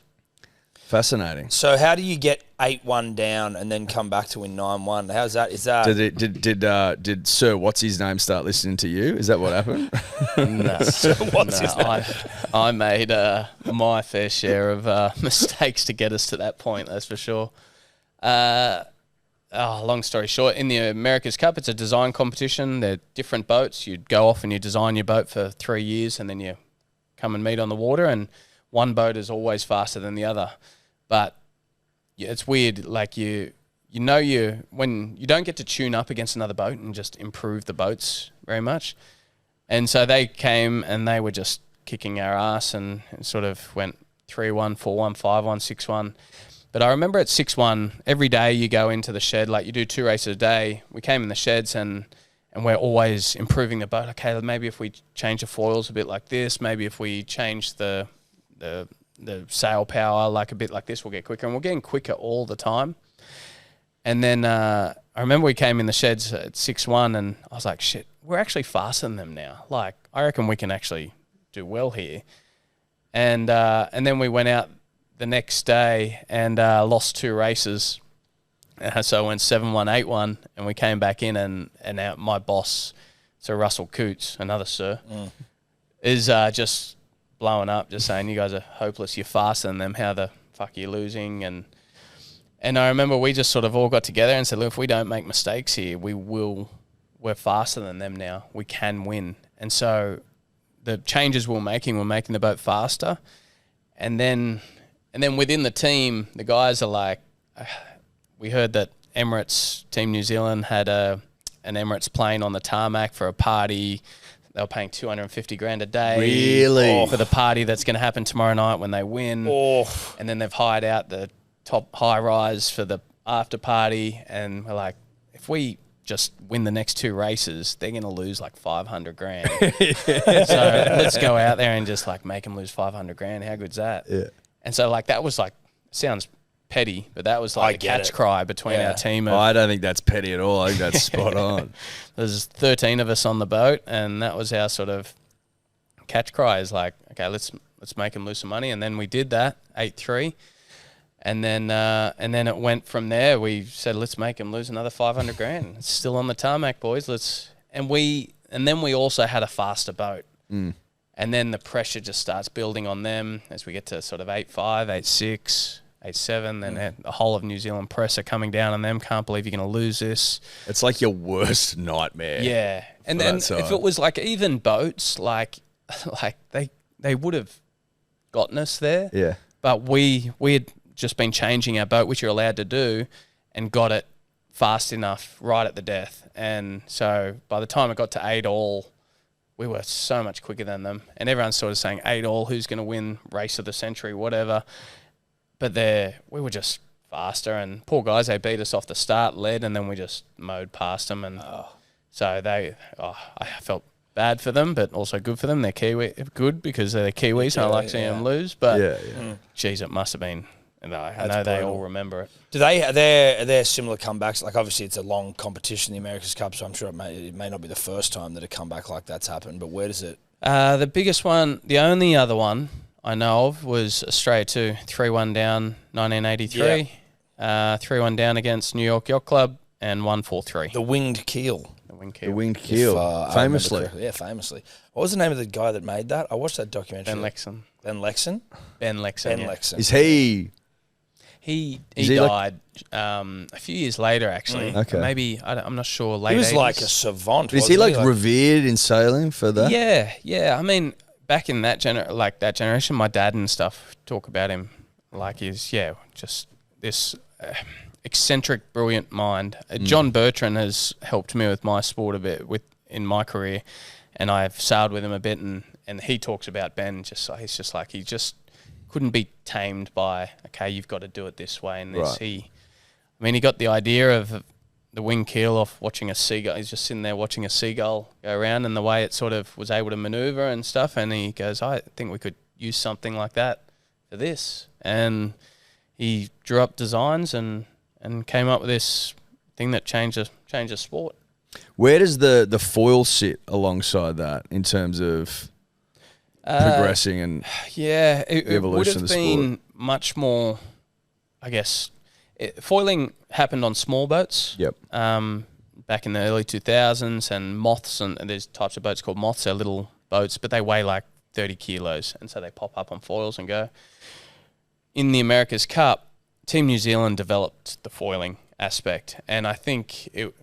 Fascinating. So how do you get 8-1 down and then come back to win 9-1? How's that? Is that Did Sir What's His Name start listening to you? Is that what happened? No, What's his name? I made my fair share of mistakes to get us to that point. That's for sure. Long story short, in the America's Cup, it's a design competition. They're different boats. You go off and you design your boat for 3 years, and then you come and meet on the water. And one boat is always faster than the other. But it's weird, like when you don't get to tune up against another boat and just improve the boats very much. And so they came and they were just kicking our ass and sort of went 3-1, 4-1, 5-1, 6-1. But I remember at 6-1, every day you go into the shed, like you do 2 races a day. We came in the sheds and we're always improving the boat. Okay, maybe if we change the foils a bit like this, maybe if we change the sail power like a bit like this, we'll get quicker. And we're getting quicker all the time. And then I remember we came in the sheds at 6-1 and I was like, shit, we're actually faster than them now. Like, I reckon we can actually do well here. And then we went out the next day and lost 2 races. So I went 7-1, 8-1, and we came back in and my boss, Sir Russell Coots, another sir, is just blowing up, just saying, you guys are hopeless, you're faster than them, how the fuck are you losing? And I remember we just sort of all got together and said, look, if we don't make mistakes here, we're faster than them now. We can win. And so the changes we're making the boat faster. And then within the team, the guys are like, we heard that Emirates, Team New Zealand, had an Emirates plane on the tarmac for a party. They were paying $250,000 a day. Really? For the party that's going to happen tomorrow night when they win. Oh. And then they've hired out the top high-rise for the after party. And we're like, if we just win the next 2 races, they're going to lose like $500,000. So let's go out there and just like make them lose $500,000. How good's that? Yeah. And so like that was like, sounds petty, but that was like a catch cry between our team. I don't think that's petty at all. I think that's spot on. There's 13 of us on the boat, and that was our sort of catch cry. Is like, okay, let's make them lose some money, and then we did that 8-3, and then it went from there. We said, let's make them lose another $500,000. It's still on the tarmac, boys. And then we also had a faster boat, and then the pressure just starts building on them as we get to sort of 8-5, 8-6. 8-7, then the whole of New Zealand press are coming down on them. Can't believe you're going to lose this. It's like your worst nightmare. Yeah, and then if it was like even boats, like they would have gotten us there. Yeah, but we had just been changing our boat, which you're allowed to do, and got it fast enough right at the death. And so by the time it got to 8-all, we were so much quicker than them. And everyone's sort of saying 8-all, who's going to win race of the century, whatever. But we were just faster, and poor guys, they beat us off the start, led, and then we just mowed past them. And so I felt bad for them, but also good for them. They're good because they're Kiwis, and I like seeing them lose. But geez, it must have been. And I know they all remember it. Do they're similar comebacks? Like obviously it's a long competition, the America's Cup, so I'm sure it may not be the first time that a comeback like that's happened. But where does it? The biggest one, the only other one I know of was Australia too. 3-1 down, 1983. 3-1 down against New York Yacht Club, and 1-4-3. The winged keel. The winged keel. Famously. Yeah, famously. What was the name of the guy that made that? I watched that documentary. Ben Lexon. Ben Lexon? Ben Lexon. Ben Lexon. Is he... He died a few years later, actually. Okay. Maybe, I'm not sure, late 80s. He was like a savant, Is he like revered in sailing for that? Yeah. I mean, back in that generation, my dad and stuff talk about him like he's, just this eccentric, brilliant mind. John Bertrand has helped me with my sport a bit in my career, and I've sailed with him a bit, and he talks about Ben, he's just like, he just couldn't be tamed by, okay, you've got to do it this way and this. Right. He got the idea of the wing keel off watching a seagull. He's just sitting there watching a seagull go around, and the way it sort of was able to maneuver and stuff. And he goes, I think we could use something like that for this. And he drew up designs and came up with this thing that changed the sport. Where does the foil sit alongside that in terms of progressing and it would evolution have of the been much more, I guess. Foiling happened on small boats. Yep. Back in the early 2000s, and moths, and there's types of boats called moths. They're little boats, but they weigh like 30 kilos, and so they pop up on foils and go. In the America's Cup, Team New Zealand developed the foiling aspect, and I think it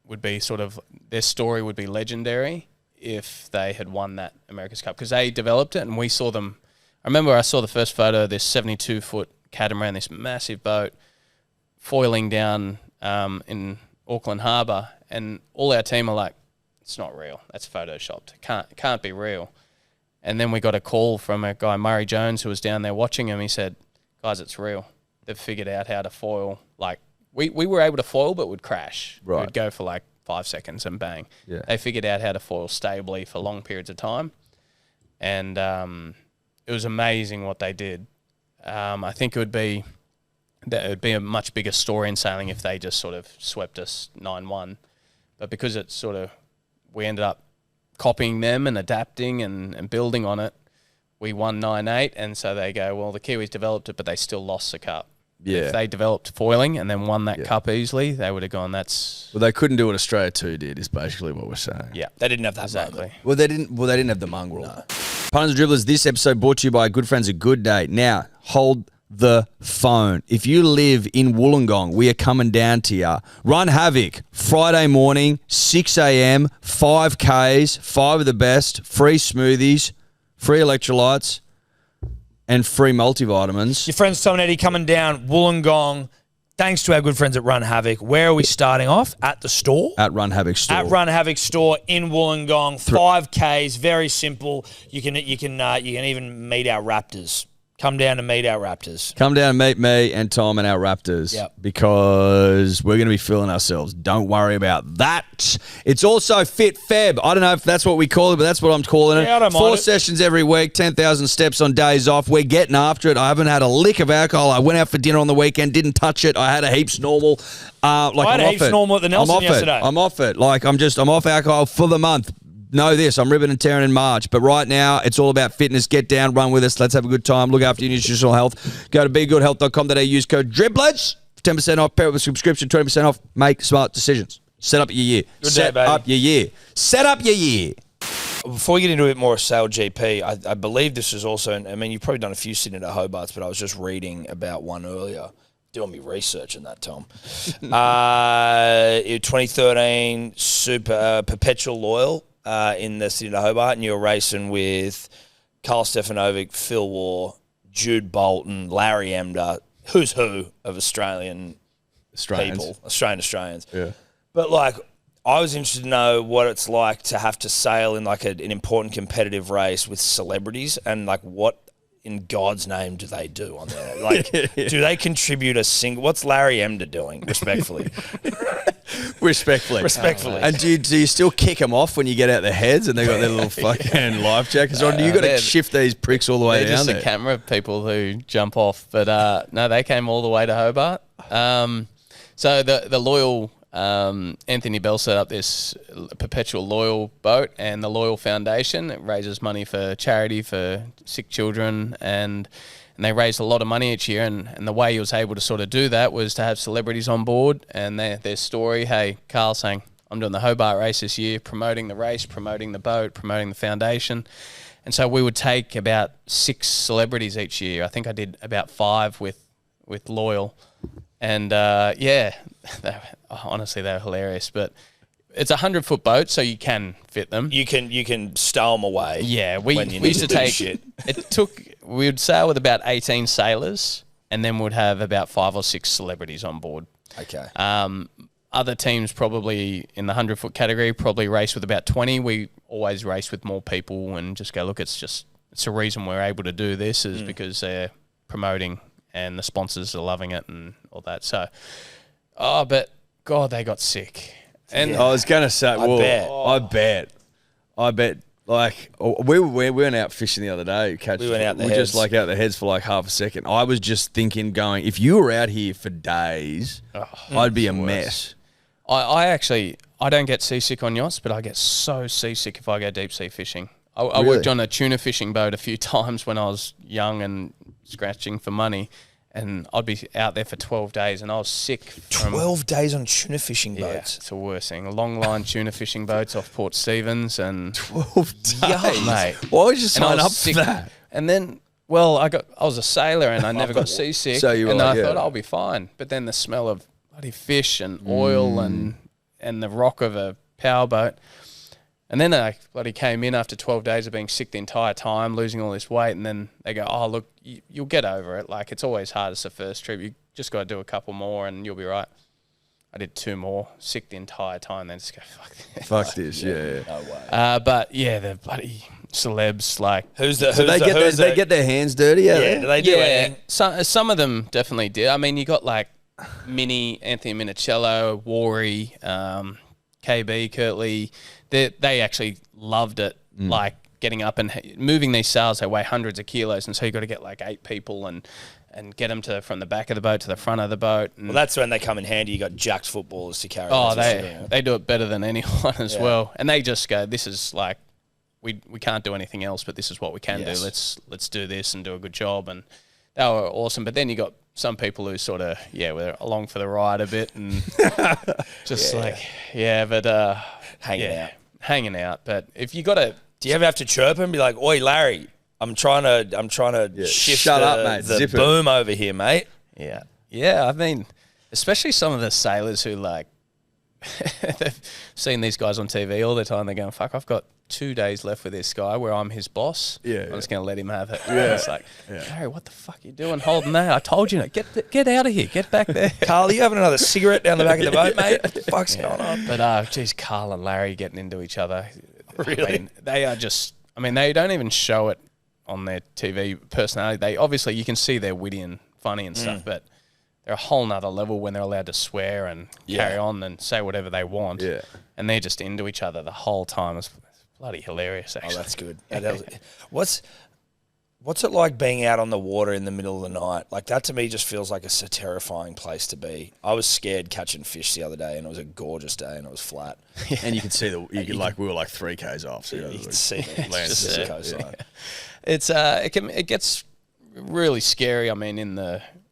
would be sort of, their story would be legendary if they had won that America's Cup, because they developed it and we saw them. I remember I saw the first photo of this 72-foot catamaran, this massive boat, foiling down in Auckland Harbour, and all our team are like, it's not real, that's photoshopped, it can't be real. And then we got a call from a guy, Murray Jones, who was down there watching him. He said, guys, it's real. They've figured out how to foil. Like, we were able to foil, but would crash. Right. We'd go for like 5 seconds and bang. Yeah. They figured out how to foil stably for long periods of time. And it was amazing what they did. I think it would be a much bigger story in sailing if they just sort of swept us 9-1. But because it's sort of, we ended up copying them and adapting and building on it, we won 9-8, and so they go, well, the Kiwis developed it, but they still lost the cup. Yeah. If they developed foiling and then won that cup easily, they would have gone, that's... Well, they couldn't do what Australia 2 did, is basically what we're saying. Yeah. They didn't have that Exactly. moment. Well, they didn't have the mongrel. No. Punters and Dribblers, this episode brought to you by our good friends at Good Day. Now, hold the phone. If you live in Wollongong, we are coming down to you. Run Havoc, Friday morning, 6 a.m, 5Ks, 5 of the best, free smoothies, free electrolytes, and free multivitamins. Your friends Tom and Eddie coming down, Wollongong. Thanks to our good friends at Run Havoc. Where are we starting off? At the store? At Run Havoc store. At Run Havoc store in Wollongong. 5Ks, very simple. You can even meet our Raptors. Come down to meet our Raptors. Come down and meet me and Tom and our Raptors. Yep. Because we're going to be feeling ourselves. Don't worry about that. It's also Fit Feb. I don't know if that's what we call it, but that's what I'm calling it. Yeah, I don't mind 4 it. sessions every week, 10,000 steps on days off. We're getting after it. I haven't had a lick of alcohol. I went out for dinner on the weekend, didn't touch it. I had a heaps normal. I had a heaps normal at the Nelson yesterday. I'm off it. I'm off alcohol for the month. Know this, I'm ribbon and tearing in March, but right now it's all about fitness. Get down, run with us. Let's have a good time. Look after your nutritional health. Go to begoodhealth.com.au. Use code DRIBBLERS for 10% off. Pair it with a subscription, 20% off. Make smart decisions. Set up your year. Set up your year. Set up your year. Before we get into a bit more of SailGP, I believe this is also, I mean, you've probably done a few sitting at Hobarts, but I was just reading about one earlier. Doing me research in that, Tom. 2013 Super Perpetual Loyal. In the city of Hobart, and you were racing with Carl Stefanovic, Phil Waugh, Jude Bolton, Larry Emder, who's who of Australians. Australians. Yeah. But, like, I was interested to know what it's like to have to sail in, like, an important competitive race with celebrities, and, like, what in God's name do they do on there? Like, do they contribute a single... What's Larry Emder doing, respectfully? Respectfully. And do you still kick them off when you get out their heads and they got their little fucking life jackets on? Do you got to shift these pricks all the way down just there? Just a camera people who jump off. But no, they came all the way to Hobart. So the Loyal... Anthony Bell set up this Perpetual Loyal boat, and the Loyal Foundation. It raises money for charity for sick children, and they raise a lot of money each year. And the way he was able to sort of do that was to have celebrities on board, and their story. Hey, Carl saying, I'm doing the Hobart race this year, promoting the race, promoting the boat, promoting the foundation. And so we would take about 6 celebrities each year. I think I did about 5 with Loyal. And, honestly, they were hilarious. But it's a 100-foot boat, so you can fit them. You can stow them away. Yeah, we used to take shit. We would sail with about 18 sailors, and then we'd have about 5 or 6 celebrities on board. Okay. Other teams probably in the 100-foot category probably race with about 20. We always race with more people and just go, look, it's a reason we're able to do this is because they're promoting and the sponsors are loving it and all that. So, but God, they got sick. And I was going to say, I bet. Like, we went out fishing the other day. We went out the heads. Just like out the heads for like half a second. I was just thinking going, if you were out here for days, I'd be a mess. I don't get seasick on yachts, but I get so seasick if I go deep sea fishing. I worked on a tuna fishing boat a few times when I was young and scratching for money, and I'd be out there for 12 days, and I was sick. 12 days on tuna fishing boats? Yeah, it's the worst thing. Long line tuna fishing boats off Port Stephens, and 12 days? Yuck, mate. Why would you sign up sick. for that? And then, well, I was a sailor, and I never got seasick, so you were and like, I thought I'll be fine. But then the smell of bloody fish and oil and the rock of a powerboat. And then I bloody came in after 12 days of being sick the entire time, losing all this weight. And then they go, oh, look, you'll get over it. Like, it's always hard as the first trip. You just got to do a couple more and you'll be right. I did 2 more, sick the entire time. Then just go, fuck this. Fuck this, yeah. No way. But, yeah, the bloody celebs, like... They get their hands dirty? Yeah, do they do anything? Some of them definitely did. I mean, you got, like, Anthony Minicello, Worry, KB, Kirtley... They actually loved it, like getting up and moving these sails. They weigh hundreds of kilos, and so you got to get like 8 people and get them from the back of the boat to the front of the boat. And well, that's when they come in handy. You got jacked footballers to carry. Oh, they do it better than anyone as well. And they just go, "This is like we can't do anything else, but this is what we can do. Let's do this and do a good job." And they were awesome. But then you got some people who sort of were along for the ride a bit and just hanging out. But if you got to, do you ever have to chirp and be like, "Oi, Larry, I'm trying to shift shut up, mate. the Zip boom over here, mate." Yeah. I mean, especially some of the sailors who like they've seen these guys on TV all the time. They're going, "Fuck, I've got 2 days left with this guy where I'm his boss. I'm just going to let him have it." It's like, Larry, what the fuck are you doing holding that? I told you, get out of here. Get back there. Carl, you having another cigarette down the back of the boat, mate? What the fuck's going on? But, geez, Carl and Larry getting into each other. Really? I mean, they are just, they don't even show it on their TV personality. They obviously, you can see they're witty and funny and stuff, but they're a whole nother level when they're allowed to swear and carry on and say whatever they want. Yeah. And they're just into each other the whole time. It's bloody hilarious, actually. Oh, that's good. What's it like being out on the water in the middle of the night? Like, that to me just feels like a terrifying place to be. I was scared catching fish the other day, and it was a gorgeous day, and it was flat. And you could see we were like 3 Ks off. So you could see the coastline. It gets really scary. I mean,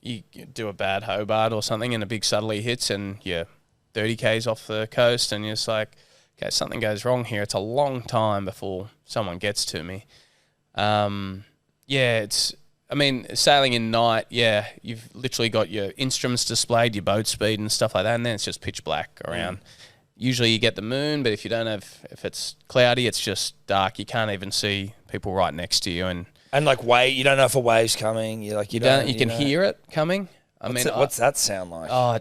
you do a bad Hobart or something, and a big southerly hits, and you're 30 Ks off the coast, and you're just like, okay, something goes wrong here. It's a long time before someone gets to me. Sailing in night, you've literally got your instruments displayed, your boat speed and stuff like that, and then it's just pitch black around. Usually you get the moon, but if if it's cloudy, it's just dark. You can't even see people right next to you. And like you don't know if a wave's coming. You can hear it coming. What's that sound like? Oh,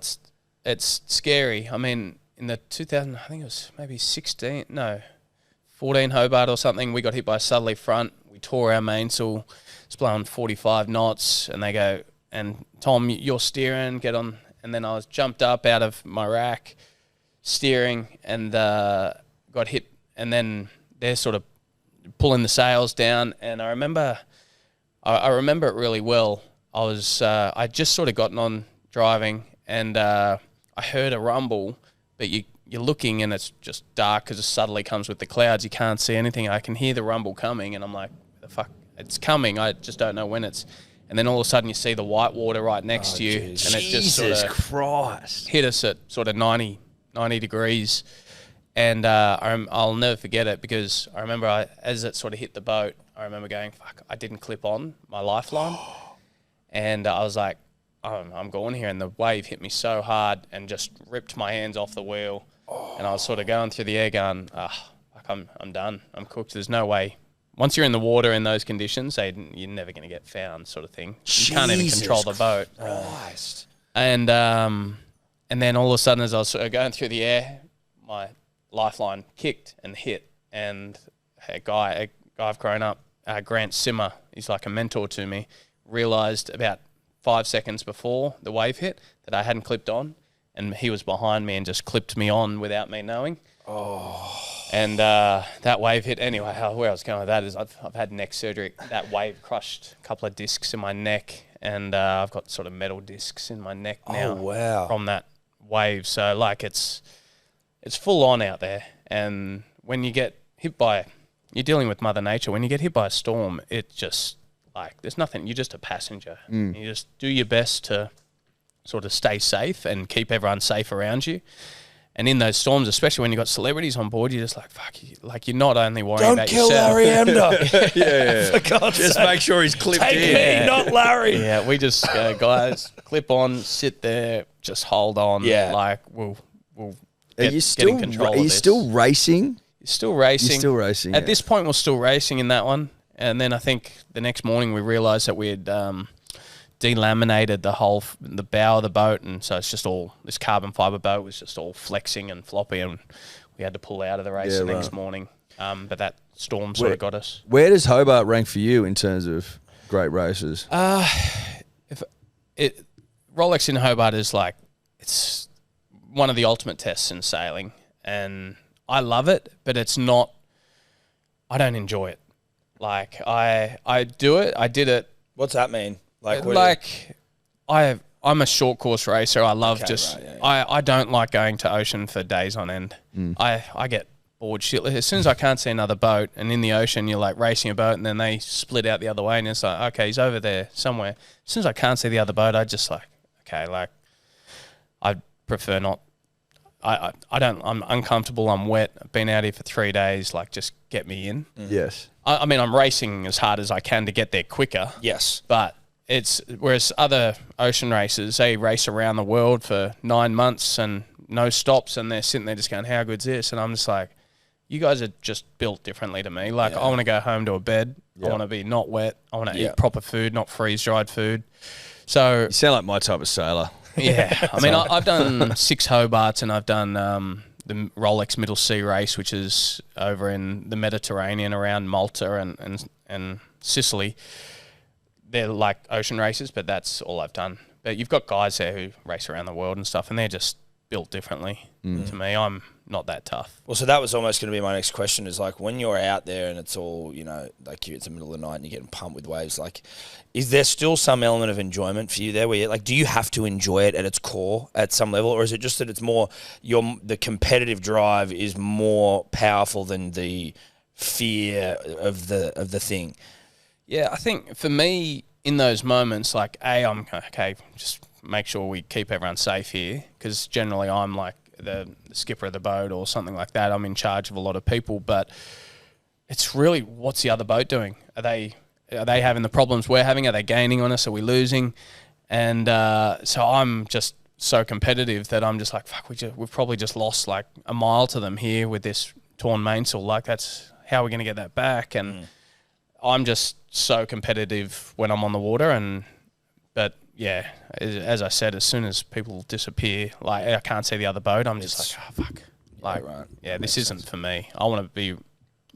it's scary. I mean, in the 2000, I think it was maybe 14 Hobart or something, we got hit by a southerly front. We tore our mainsail. It's blowing 45 knots, and they go, and Tom, you're steering, get on. And then I was jumped up out of my rack, steering, and got hit. And then they're sort of pulling the sails down. And I remember it really well. I just sort of gotten on driving, and I heard a rumble, but you're looking and it's just dark because it suddenly comes with the clouds. You can't see anything. I can hear the rumble coming, and I'm like, the fuck, it's coming. I just don't know when it's. And then all of a sudden you see the white water right next to you, and it just sort of Christ hit us at sort of 90 degrees. And I'll never forget it, because I remember as it sort of hit the boat, I remember going, fuck, I didn't clip on my lifeline. And I was like, I'm going here. And the wave hit me so hard and just ripped my hands off the wheel. And I was sort of going through the air going, I'm done. I'm cooked. There's no way. Once you're in the water in those conditions, you're never going to get found, sort of thing. You can't even control the boat. Christ. And then all of a sudden, as I was sort of going through the air, my lifeline kicked and hit. And a guy I've grown up, Grant Simmer, he's like a mentor to me, realised about 5 seconds before the wave hit that I hadn't clipped on, and he was behind me and just clipped me on without me knowing. And that wave hit. Anyway, where I was going with that is I've had neck surgery. That wave crushed a couple of discs in my neck, and I've got sort of metal discs in my neck now. Oh, wow. From that wave. So like it's full on out there, and when you get hit by you're dealing with Mother Nature. When you get hit by a storm, it just like there's nothing. You're just a passenger. You just do your best to sort of stay safe and keep everyone safe around you. And in those storms, especially when you've got celebrities on board, you're just like, fuck, like you're not only worrying about yourself. Don't kill Larry Ender. Yeah. For God's Just sake. make sure he's clipped Take in. me, not Larry. Yeah, we just go, guys, clip on, sit there, just hold on. Yeah. Like we'll Are get you still in control are of you this. still racing? You're still racing. You're still racing. At this point, we're still racing in that one. And then I think the next morning we realised that we had delaminated the bow of the boat, and so it's just all this carbon fibre boat was just all flexing and floppy, and we had to pull out of the race the next morning. But that storm sort of got us. Where does Hobart rank for you in terms of great races? Rolex in Hobart is like it's one of the ultimate tests in sailing, and I love it, but it's not. I don't enjoy it. Like I do it. I did it. What's that mean? I'm a short course racer. I love I don't like going to ocean for days on end. I get bored shitless. As soon as I can't see another boat, and in the ocean you're like racing a boat and then they split out the other way and it's like, okay, he's over there somewhere. As soon as I can't see the other boat, I just like, okay, like I prefer not. I'm uncomfortable. I'm wet. I've been out here for 3 days. Like, just get me in. Yes. I mean, I'm racing as hard as I can to get there quicker. Yes. But whereas other ocean races, they race around the world for 9 months and no stops, and they're sitting there just going, how good's this? And I'm just like, you guys are just built differently to me. Like, I want to go home to a bed. I want to be not wet. I want to eat proper food, not freeze-dried food. So You sound like my type of sailor. yeah. I mean, I've done 6 Hobarts, and I've done the Rolex Middle Sea race, which is over in the Mediterranean around Malta and Sicily. They're like ocean races, but that's all I've done. But you've got guys there who race around the world and stuff, and they're just built differently to me. I'm not that tough. Well, so that was almost going to be my next question is like when you're out there and it's all, you know, like it's the middle of the night and you're getting pumped with waves, like is there still some element of enjoyment for you there where you like, do you have to enjoy it at its core at some level, or is it just that it's more the competitive drive is more powerful than the fear of the thing? Yeah, I think for me in those moments, like I'm okay, just make sure we keep everyone safe here, because generally I'm like the skipper of the boat or something like that. I'm in charge of a lot of people, but it's really what's the other boat doing? Are they having the problems we're having? Are they gaining on us? Are we losing? And so I'm just so competitive that I'm just like, fuck, we've probably just lost like a mile to them here with this torn mainsail. Like, that's how are we going to get that back? And I'm just so competitive when I'm on the water. But yeah, as I said, as soon as people disappear, like I can't see the other boat, I'm just like, oh, fuck. Like, this isn't for me. I want to be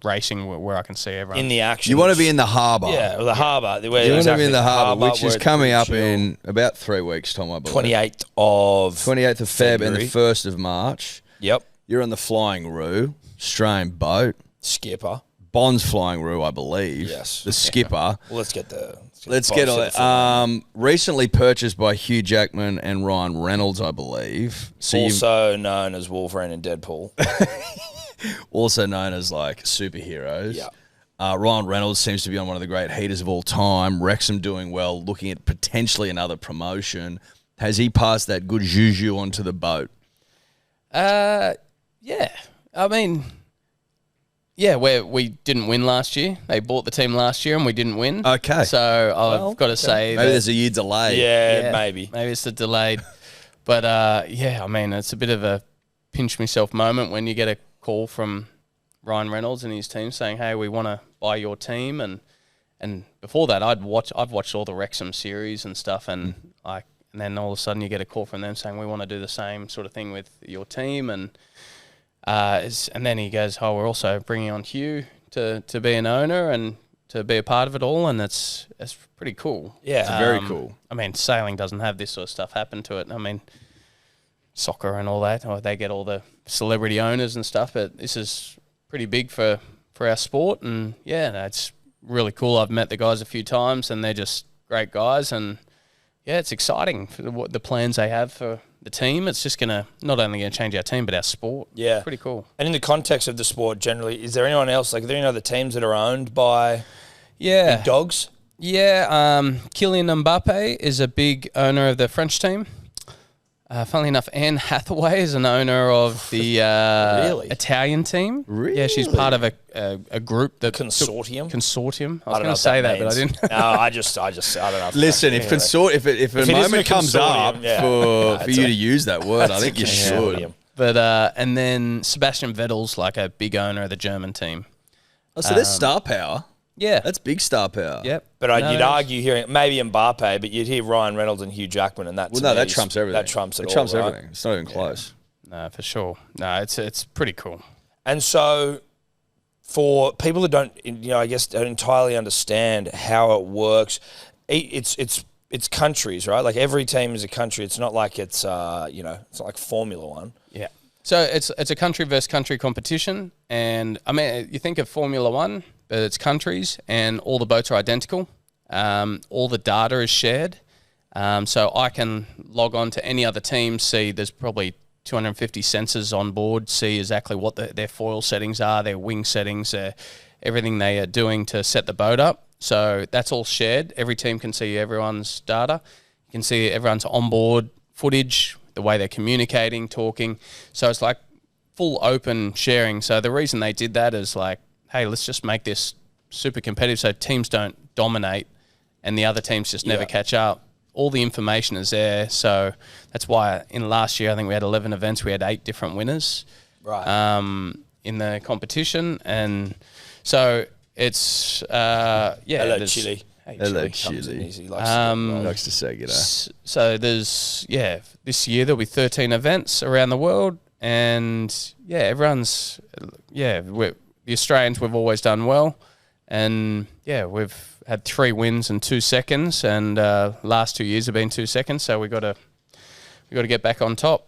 racing where I can see everyone. In the action. You want to be in the harbour. Yeah, the harbour. You want to be in the harbour, which is coming up in about 3 weeks' time, I believe. 28th of Feb and the 1st of March. Yep. You're on the Flying Roo, Australian boat. Skipper. Bond's Flying Roo, I believe. Yes. The skipper. Well, let's get it. Recently purchased by Hugh Jackman and Ryan Reynolds, I believe. So also known as Wolverine and Deadpool. Also known as like superheroes. Yeah. Ryan Reynolds seems to be on one of the great heaters of all time. Wrexham doing well, looking at potentially another promotion. Has he passed that good juju onto the boat? Yeah. I mean, yeah, we didn't win last year. They bought the team last year and we didn't win. Okay. So I've got to say maybe there's a year delay. Yeah, maybe. Maybe it's a delayed. But, yeah, I mean, it's a bit of a pinch myself moment when you get a call from Ryan Reynolds and his team saying, hey, we want to buy your team. And before that, I've watched all the Wrexham series and stuff, and then all of a sudden you get a call from them saying, we want to do the same sort of thing with your team. And then he goes, oh, we're also bringing on Hugh to be an owner and to be a part of it all, and it's pretty cool. Yeah, it's very cool. I mean, sailing doesn't have this sort of stuff happen to it. I mean, soccer and all that, or they get all the celebrity owners and stuff, but this is pretty big for our sport, and yeah, no, it's really cool. I've met the guys a few times, and they're just great guys, and yeah, it's exciting for the plans they have for the team. It's just not only going to change our team, but our sport. Yeah. Pretty cool. And in the context of the sport generally, is there anyone else, like, are there any other teams that are owned by Yeah. big dogs? Yeah, Kylian Mbappe is a big owner of the French team. Funnily enough, Anne Hathaway is an owner of the Really? Italian team. Really? Yeah, she's part of a group that Consortium? Consortium. I was I don't know going to what say that, but I means. didn't. No, I don't know. Listen, if If a it isn't a moment comes up consortium, yeah. for you to use that word, I think you should. Consortium. But and then Sebastian Vettel's like a big owner of the German team. Oh, so there's star power. Yeah, That's big star power. yep. But you'd argue hearing maybe Mbappe, but you'd hear Ryan Reynolds and Hugh Jackman, and that. Well, to no, me that is- trumps everything. That trumps it. It trumps all, right? everything. It's not even close. No, for sure. No, it's pretty cool. And so, for people that don't, I guess don't entirely understand how it works, it's countries, right? Like every team is a country. It's not like it's it's not like Formula One. Yeah. So it's a country versus country competition, and I mean you think of Formula One, but it's countries, and all the boats are identical. All the data is shared, so I can log on to any other team, see there's probably 250 sensors on board, see exactly what their foil settings are, their wing settings, everything they are doing to set the boat up. So that's all shared. Every team can see everyone's data. You can see everyone's onboard footage, the way they're communicating, talking. So it's like full open sharing. So the reason they did that is like, hey, let's just make this super competitive so teams don't dominate and the other teams just never catch up. All the information is there. So that's why in last year, I think we had 11 events. We had 8 different winners in the competition. And so it's, Hello, Chile. Hey, Hello, Comes in Chile. easy, he likes to get Likes to say g'day. So there's, this year there'll be 13 events around the world. And, everyone's, the Australians, we've always done well. And, we've had 3 wins and 2 seconds. And last 2 years have been 2 seconds. So we got to get back on top.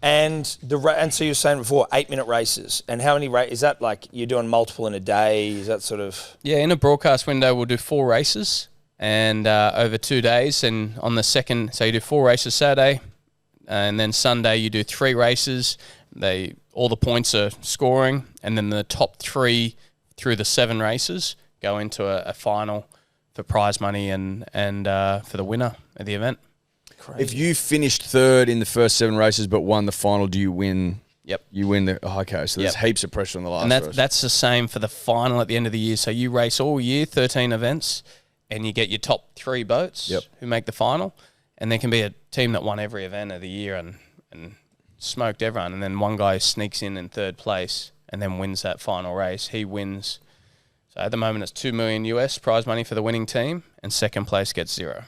And so you were saying before, 8-minute races. And how many is that like you're doing multiple in a day? Is that sort of? Yeah, in a broadcast window, we'll do 4 races and over 2 days. And on the second, so you do 4 races Saturday, and then Sunday you do 3 races. All the points are scoring, and then the top 3 through the 7 races go into a final for prize money and for the winner of the event. Crazy. If you finished third in the first 7 races but won the final, do you win? Yep. You win the okay. So there's heaps of pressure on the last And race. that's the same for the final at the end of the year. So you race all year, 13 events, and you get your top 3 boats who make the final. And there can be a team that won every event of the year and smoked everyone. And then one guy sneaks in 3rd place and then wins that final race. He wins. So at the moment it's $2 million US prize money for the winning team, and second place gets 0.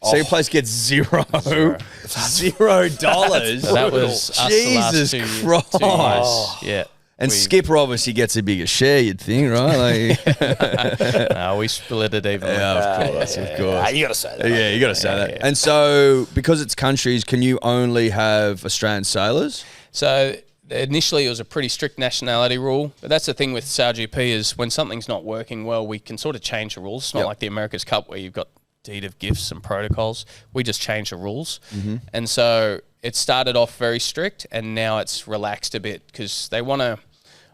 Second place gets $0. $0. So that was us the last Jesus 2 years. Christ. 2 years. Yeah. And Skipper obviously gets a bigger share, you'd think, right? Like, No, we split it evenly. of course. You got to say that. Yeah, you got to say that. And so, because it's countries, can you only have Australian sailors? So initially it was a pretty strict nationality rule, but that's the thing with SailGP is when something's not working well, we can sort of change the rules. It's not like the America's Cup where you've got deed of gifts and protocols. We just change the rules. And so it started off very strict and now it's relaxed a bit because they want to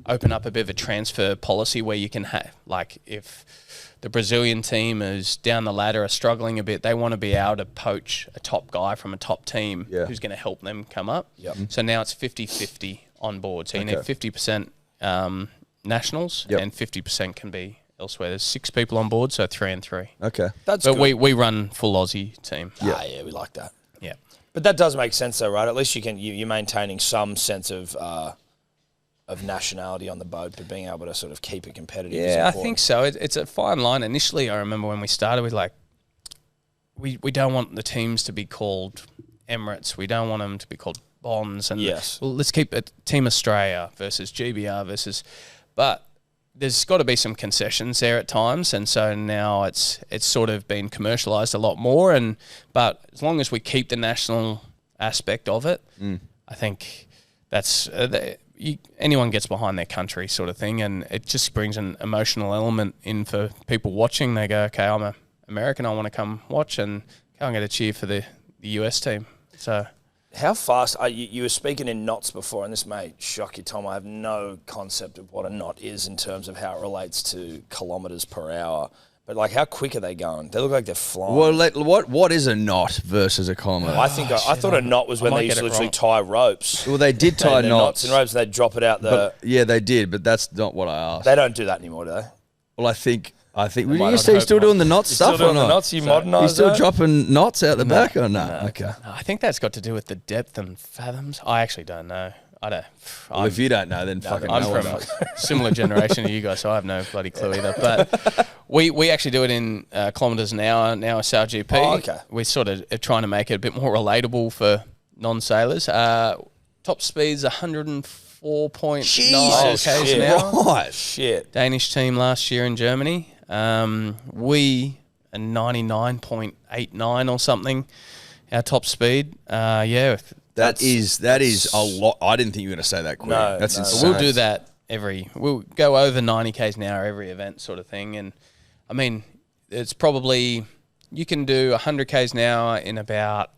open up a bit of a transfer policy where you can have, like if the Brazilian team is down the ladder, are struggling a bit, they want to be able to poach a top guy from a top team who's going to help them come up. So now it's 50-50 on board. So you need 50% nationals and 50% can be elsewhere. There's 6 people on board, so 3 and 3. Okay. That's But good. we run full Aussie team. Yeah, we like that. Yeah. But that does make sense, though, right? At least you're maintaining some sense of nationality on the boat, but being able to sort of keep it competitive. is Yeah, I important. think so. It's a fine line. Initially, I remember when we started, we don't want the teams to be called Emirates. We don't want them to be called Bonds. And well, let's keep it Team Australia versus GBR versus. But there's got to be some concessions there at times, and so now it's sort of been commercialised a lot more. But as long as we keep the national aspect of it, I think that's anyone gets behind their country sort of thing, and it just brings an emotional element in for people watching. They go, okay, I'm an American, I want to come watch, and I'm going to cheer for the US team. So How fast are you were speaking in knots before, and this may shock you, Tom. I have no concept of what a knot is in terms of how it relates to kilometres per hour. But, like, how quick are they going? They look like they're flying. Well, what is a knot versus a kilometre? I thought a knot was when they used to literally tie ropes. Well, they did tie knots and ropes, and they'd drop it out yeah, they did, but that's not what I asked. They don't do that anymore, do they? Well, I think. Were you still doing the knot stuff still or doing not? The knots? You modernised You still that? dropping knots out the back or not? Okay. No, I think that's got to do with the depth and fathoms. I actually don't know. I don't. Well, if you don't know, then fucking I'm no one from knows. a similar generation to you guys, so I have no bloody clue either. But we actually do it in kilometres an hour now at SailGP. Oh, okay. We're sort of trying to make it a bit more relatable for non-sailors. Top speed's 104.9 k's an hour. Right. Shit. Danish team last year in Germany. We are 99.89 or something. Our top speed. Yeah. That is a lot. I didn't think you were going to say that quick. No, That's no. insane. We'll do that we'll go over 90 k's an hour every event sort of thing. And I mean, it's probably, you can do 100 k's an hour in about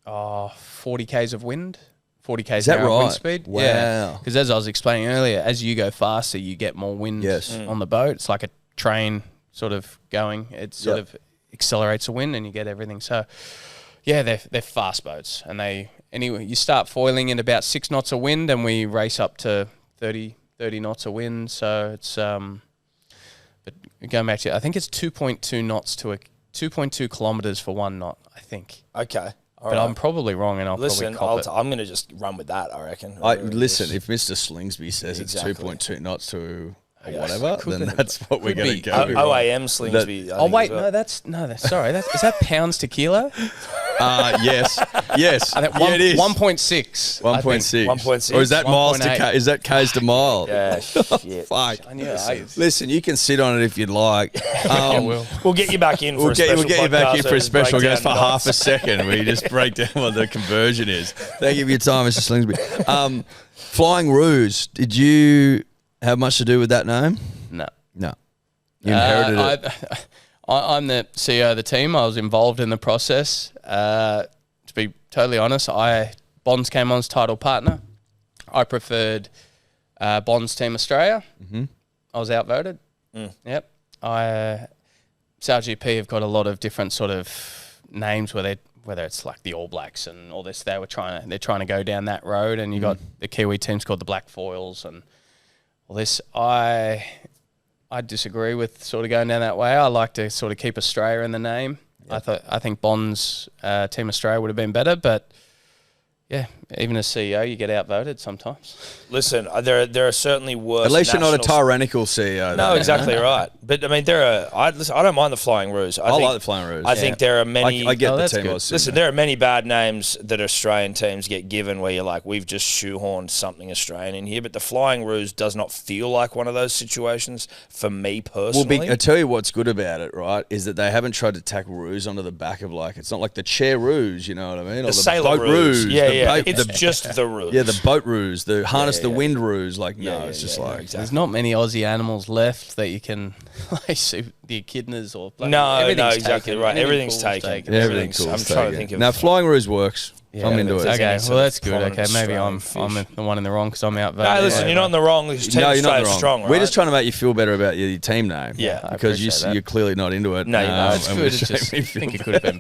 40 k's of wind. 40 k's an hour of wind speed. Wow. Yeah. Because as I was explaining earlier, as you go faster, you get more wind on the boat. It's like a train sort of going. It sort of accelerates the wind and you get everything. So, yeah, they're fast boats. And anyway, you start foiling in about 6 knots of wind and we race up to 30 knots of wind. So it's, but going back to, I think it's 2.2 knots to 2.2 kilometres for 1 knot, I think. Okay. All But right. I'm probably wrong, and I'll Listen, probably cop it. I'm going to just run with that, I reckon. Listen, if Mr. Slingsby says Exactly. it's 2.2 knots to Yes. whatever, Could then be. that's what we're Could going to be. go with. OAM Slingsby. I Oh think, wait, as well. no, is that pounds to kilo? Yes. I think Yeah, it is. 1.6. 1.6. 1.6. Or is that miles to 1.8. Is that k's to mile? Yeah, shit. Fuck. I knew. Listen, you can sit on it if you'd like. I will. We'll get you back in for a special We'll get you back in podcast for a and special break guest for down half a knots. second where you just break down what the conversion is. Thank you for your time, Mr. Slingsby. Flying Roos, did you have much to do with that name? No. No. You inherited it. I'm the CEO of the team. I was involved in the process. To be totally honest, Bonds came on as title partner. I preferred Bonds Team Australia. Mm-hmm. I was outvoted. Yep. SailGP have got a lot of different sort of names whether it's like the All Blacks and all this. They're trying to go down that road, and you got the Kiwi teams called the Black Foils and all this. I disagree with sort of going down that way. I like to sort of keep Australia in the name. Yep. I think Bonds Team Australia would have been better, but yeah, even as CEO, you get outvoted sometimes. Listen, there are certainly worse. At least you're not a national- tyrannical CEO. No, though. exactly right. But I mean, I don't mind the Flying Roos. I like the Flying Roos. I think there are many. I get the that's team. good. I was saying Listen, that. there are many bad names that Australian teams get given where you're like, we've just shoehorned something Australian in here. But the Flying Roos does not feel like one of those situations for me personally. Well, I tell you what's good about it, right, is that they haven't tried to tack Roos onto the back of it's not like the chair Roos, you know what I mean? Or the sailor boat Roos. Yeah, the yeah. boat- It's the- just the Roos. Yeah, the boat Roos, the harness the yeah. wind Roos. It's yeah, just yeah, like exactly. There's not many Aussie animals left that you can see the echidnas or No, everything's exactly taken. right. Anything Everything's cool's taken. everything cool. I'm trying to think of. Now, Flying Roos works. Yeah, I'm into it. there's Okay, any well sort of that's good. prominent Okay, maybe I'm Australian fish. the one in the wrong because I'm outvoted. No, listen, Yeah, you're not in the wrong. This team No, you're not Australia's wrong. strong, right? We're just trying to make you feel better about your team name. Yeah, I because appreciate that. you're clearly not into it. No, you're not. It's and good. we're It's just just, I making you think feel it could have been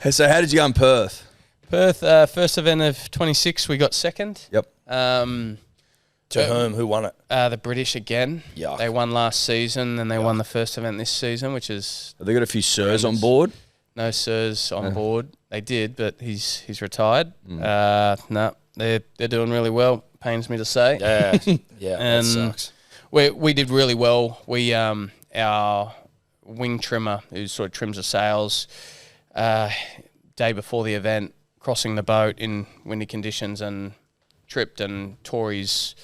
better. So how did you go in Perth? Perth, first event of 26, we got second. Yep. To whom? Who won it? The British again. Yuck. They won last season, and they won the first event this season, which is Have they got a few sirs on board? no sirs on board. They did, but he's retired. Mm. No, they're doing really well. Pains me to say. Yeah, yeah, that And sucks. we did really well. We our wing trimmer who sort of trims the sails, day before the event, crossing the boat in windy conditions and tripped and tore his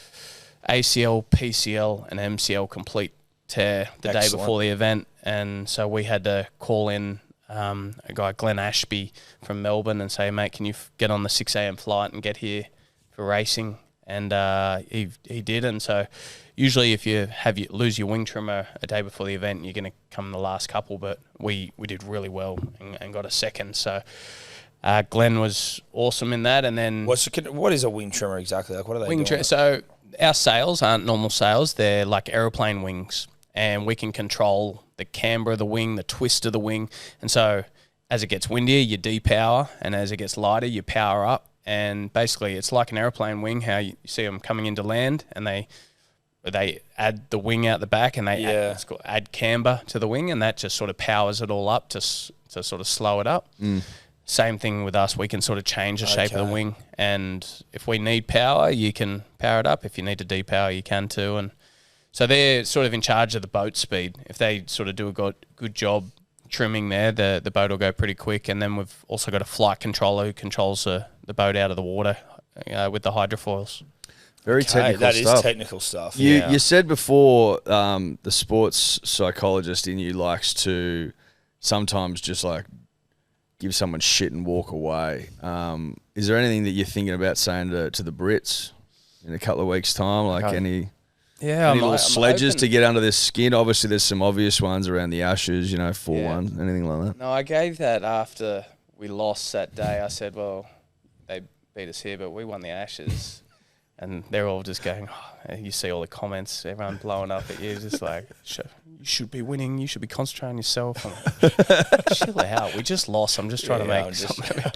ACL, PCL, and MCL complete tear the day Excellent. before the event, and so we had to call in a guy, Glenn Ashby from Melbourne, and say, mate, can you get on the 6 a.m. flight and get here for racing? And he did, and so usually if you lose your wing trimmer a day before the event, you're going to come the last couple, but we did really well and got a second. So Glenn was awesome in that. And then what is a wing trimmer exactly? Like, what are they doing? So our sails aren't normal sails. They're like aeroplane wings. And we can control the camber of the wing, the twist of the wing. And so as it gets windier, you depower. And as it gets lighter, you power up. And basically, it's like an aeroplane wing, how you see them coming into land, and they add the wing out the back, and they add camber to the wing, and that just sort of powers it all up to sort of slow it up. Same thing with us. We can sort of change the shape of the wing, and if we need power, you can power it up. If you need to depower, you can too. And so they're sort of in charge of the boat speed. If they sort of do a good job trimming there, the boat will go pretty quick. And then we've also got a flight controller who controls the boat out of the water with the hydrofoils. Very technical that stuff. Is technical stuff. You said before the sports psychologist in you likes to sometimes just like give someone shit and walk away. Is there anything that you're thinking about saying to the Brits in a couple of weeks' time? Like any little sledges to get under their skin? Obviously, there's some obvious ones around the Ashes, 4-1, anything like that. No, I gave that after we lost that day. I said, well, they beat us here, but we won the Ashes. And they're all just going, you see all the comments, everyone blowing up at you, just like, you should be winning, you should be concentrating on yourself. Chill out, we just lost, I'm just trying to make something.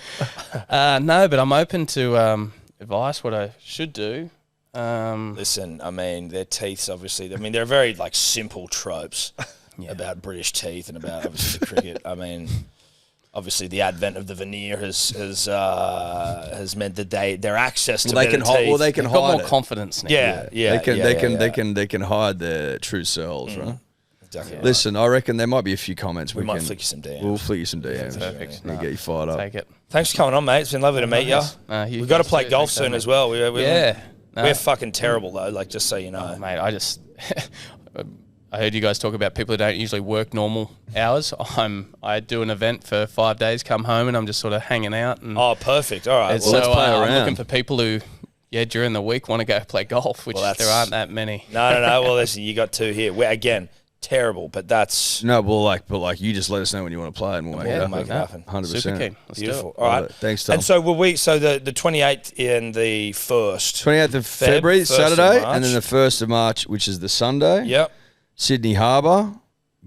No, but I'm open to advice, what I should do. Listen, I mean, their teeth's obviously, they're very like simple tropes about British teeth and about obviously the cricket. I mean, obviously the advent of the veneer has meant that their access to better teeth. Well, they can They've hide got more it. confidence now. They can hide their true selves, right? Exactly. Listen, I reckon there might be a few comments. We might flick you some DMs. We'll flick you some DMs. Perfect. And get you fired up. Take it. Thanks for coming on, mate. It's been lovely to meet you. We've got to play golf soon as well. We're fucking terrible though. Like, just so you know, mate. I heard you guys talk about people who don't usually work normal hours. I do an event for 5 days, come home, and I'm just sort of hanging out. And perfect. All right. Well, let's play around. I'm looking for people who, during the week want to go play golf, which there aren't that many. No. Well, listen, you got two here. We're, again, terrible, but that's... No, but you just let us know when you want to play and we'll make it happen. 100%. Super keen. Let's Beautiful. do it. All right. Thanks, Tom. And so the 28th and the 1st. 28th of February, 1st Saturday, of and then the 1st of March, which is the Sunday. Yep. Sydney Harbour.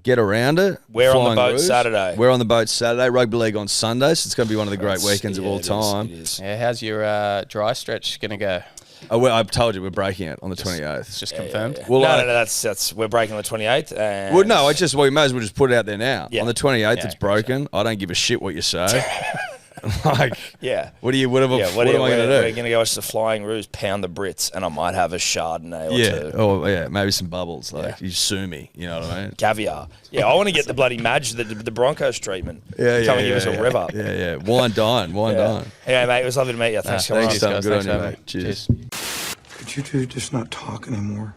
Get around it. We're on the boat Saturday. We're on the boat Saturday. Rugby league on Sunday, so it's going to be one of the great weekends of all time. It is. Yeah, how's your dry stretch going to go? Oh, well, I've told you we're breaking it on the 28th. It's just confirmed. Yeah. Well, no, that's we're breaking on the 28th. And well, no, we may as well just put it out there now. Yeah. On the 28th, it's broken. Sure. I don't give a shit what you say. What am I going to do? We're going to go watch the Flying Roos pound the Brits, and I might have a Chardonnay or two. Oh, yeah, maybe some bubbles. You sue me, you know what I mean? Caviar. Yeah, I want to get the bloody Madge, the Broncos treatment. Come and give us a rev up. Yeah. Wine dine. Anyway, mate, it was lovely to meet you. Thanks for coming on. Thanks, Tom. Good on you, mate. Cheers. Could you two just not talk anymore?